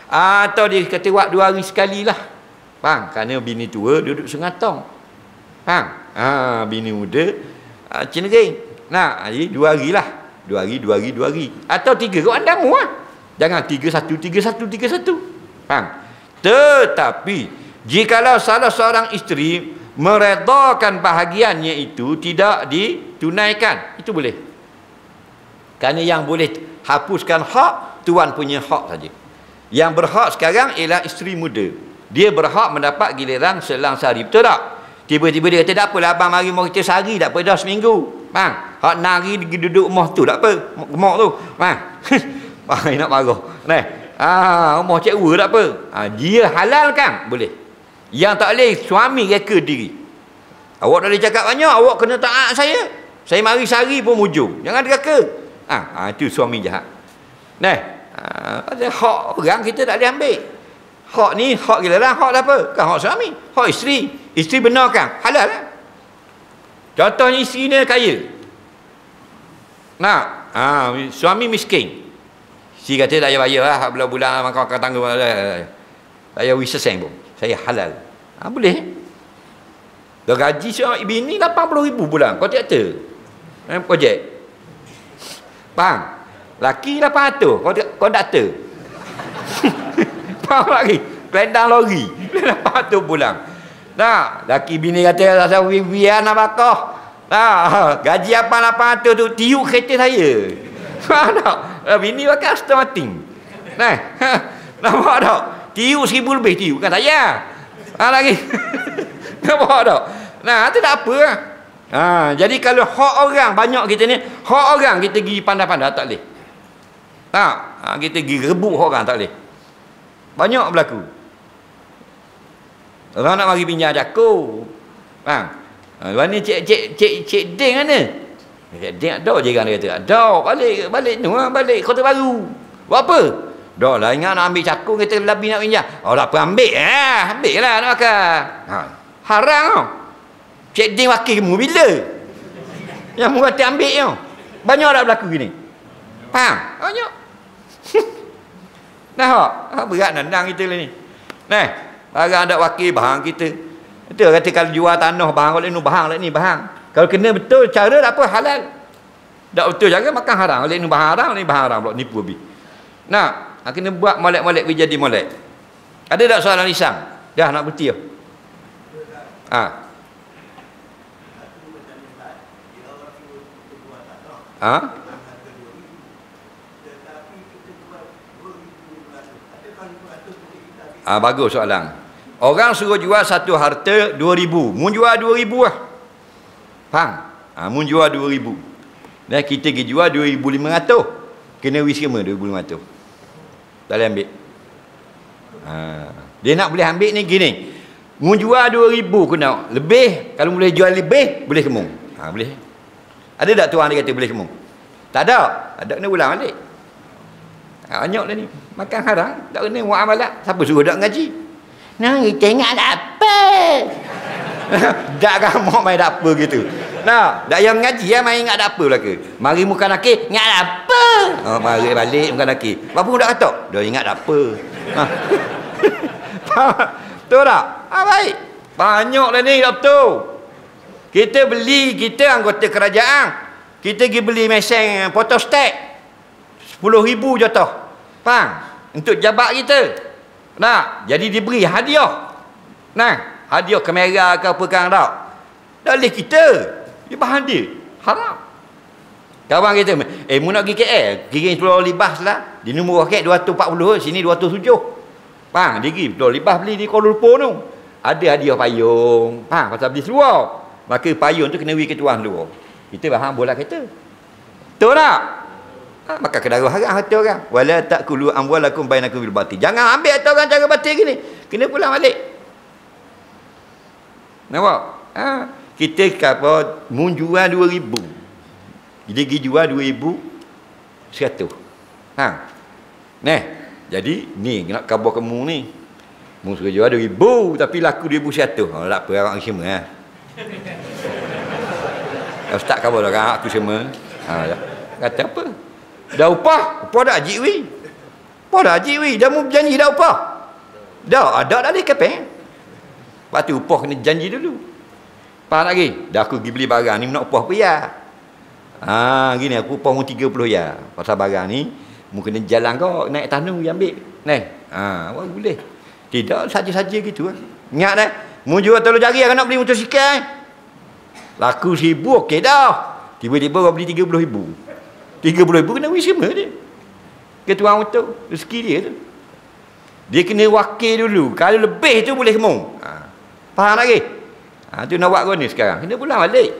Atau dia kata buat 2 hari sekali lah. Faham? Kerana bini tua duduk sengatong. Faham? Bini muda cenderung. Jadi 2 hari lah. 2 hari. Atau 3 kau anda muah. Jangan 3-1. Faham? Tetapi jikalau salah seorang isteri meredakan bahagiannya itu tidak ditunaikan, itu boleh. Kerana yang boleh hapuskan hak, tuan punya hak saja. Yang berhak sekarang ialah isteri muda. Dia berhak mendapat giliran selang sehari. Betul tak? Tiba-tiba dia kata, tak apalah abang mari rumah kita sehari, tak apa dah seminggu. Faham? Hak nari duduk rumah tu, tak apa. Gemuk tu. Faham? Faham nak marah. Rumah cikgu tak apa. Dia halalkan, boleh. Yang tak boleh, suami reka diri. Awak dah boleh cakap banyak, awak kena taat saya. Saya mari sehari pun mujung. Jangan reka. Itu suami jahat. Hak orang kita tak boleh ambil. Hak ni, hak giliran, hak apa? Bukan hak suami, hak isteri. Isteri benarkan, halal lah. Contohnya isteri ni kaya. Suami miskin. Si kata tak payah bayar lah, bulan-bulan makan tanggung. Tak payah wiseseng pun. Saya halal. Boleh. Dah gaji seorang bini 80,000 bulan. Kau tak ada projek. Faham? Laki 800. Kau tak ada. Faham lagi? Kelendang lori 800 bulan. Laki bini kata saya biar nak bakar. Gaji apa 800 tu tiup kereta saya. Faham tak? Bini bakar starting. Nampak tak? Tiup 1000 lebih tiup kan saya. Lagi. Nampak tak? Itu tak apa lah. Jadi kalau hak orang banyak kita ni, hak orang kita pergi pandai-pandai tak boleh. Kita pergi rebut hak orang tak boleh. Banyak berlaku. Orang nak mari pinjam jaku. Mana cik Ding mana? Cik Ding ada je kan dia kata. Ada, balik tu balik Kota Baru. Buat apa? Dah lah ingat nak ambil cakung kita labi nak pinjam. Oh tak apa ambil ambil lah nak makan. Haram tau. Cik Ding wakil kamu bila? Yang mu kata ambil tau. Banyak tak berlaku gini? Faham? Banyak. Nah, berat nandang kita lah ni. Nah, barang ada wakil bahang kita. Itu kata kalau jual tanah bahang oleh ni bahang, oleh ni bahang. Kalau kena betul cara tak apa halal. Tak betul cara makan haram, oleh ni bahang haram, oleh ni bahang haram pula nipu habis. Nah, kena buat molek-molek pergi jadi molek. Ada tak soalan lisan? Dah nak berhenti dah. Bagus soalan. Orang suruh jual satu harta 2,000. Mun jual 2,000 lah. Faham? Mun jual 2,000. Dan kita pergi jual 2,500. Kena wis kema 2,500. Tak boleh ambil. Dia nak boleh ambil ni gini. Mun jual 2,000 kena. Lebih, kalau boleh jual lebih, boleh kemung. Boleh. Ada tak tuan dia kata boleh kemung? Tak ada. Ada kena ulang balik. Banyak dah ni. Makan haram. Tak kena buat amalat. Siapa suruh tak ngaji? Nah, kita ingat tak apa. Tak ramah main tak apa gitu. Nah, tak yang ngaji ya main ingat tak apa lah ke. Mari muka nakir, ingat tak apa. Mari balik muka nakir. Apa pun tak kata? Dah ingat tak apa. Betul tak? Baik. Banyak dah ni tak betul. Kita beli, kita anggota kerajaan. Kita pergi beli mesin photostat. 10,000 jatuh. Faham? Untuk jabat kita. Nah, jadi diberi hadiah. Nah, hadiah kamera ke apa kan tak? Tak boleh kita. Dia bahan dia. Haram. Kawan kita, mu nak pergi KL, kirim keluar libas lah. Di nombor raket 240, sini 207. Faham? Dia pergi keluar libas beli di Kuala Lumpur tu. Ada hadiah payung. Faham? Pasal beli seluar. Maka payung tu kena beri ke tuan luar. Kita faham bola kita. Betul tak? Maka kedara haram harta orang. Wala taqulu amwalakum bainakum bil batil. Jangan ambil harta orang cara batil gini. Kena pulang balik. Nampak? Kita kata mun jual 2,000. Jadi pergi jual 2,100. Jadi ni nak khabar kamu ni. Mun suruh jual 2,000 tapi laku 2,100. Tak apa orang semua Ustaz khabar dah aku semua. Kata apa? Dah upah dah haji wi. Upah dah haji wi, dah mu janji dah upah. Dah ada dah di kepeng. Lepas tu upah kena janji dulu. Faham lagi? Dah aku pergi beli barang ni nak upah apa ya? Gini aku upah mu 30 ya. Pasal barang ni mu kena jalan kau naik tanah pergi ambil. Boleh. Tidak saja-saja gitu. Ingat dah. Mu jual tolong jari aku nak beli motosikal. Laku 1,000 okey dah. Tiba-tiba kau beli 30,000. 30,000 kena wis semua dia. Ketua motor, rezeki dia tu. Dia kena wakil dulu. Kalau lebih tu boleh kemung. Faham lagi? Tu nak buat ni sekarang. Kena pulang balik.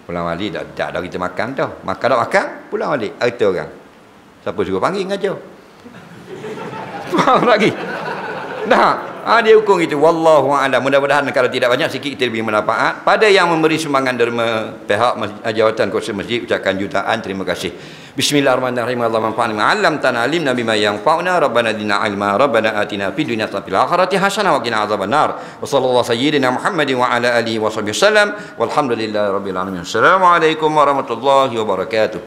Pulang balik tak ada kita makan tau. Makan tak makan, pulang balik. Harta orang. Siapa suruh panggil ngajar? Faham lagi? Dia hukum itu. Wallahu a'lam. Mudah-mudahan kalau tidak banyak sikit kita lebih bermanfaat. Pada yang memberi sumbangan derma pihak jawatan kuasa masjid, ucapkan jutaan terima kasih. Bismillahirrahmanirrahim. Allahumma anfa'na bima 'allamtana, 'allimna bima yanfa'una, rabbana zidna 'ilma, rabbana atina fid dunya hasanah wa fil akhirati hasanah wa qina adzabannar. Wa sallallahu sayyidina Muhammadin wa ala alihi wa sahbihi wasallam. Walhamdulillahirabbil alamin. Assalamualaikum warahmatullahi wabarakatuh.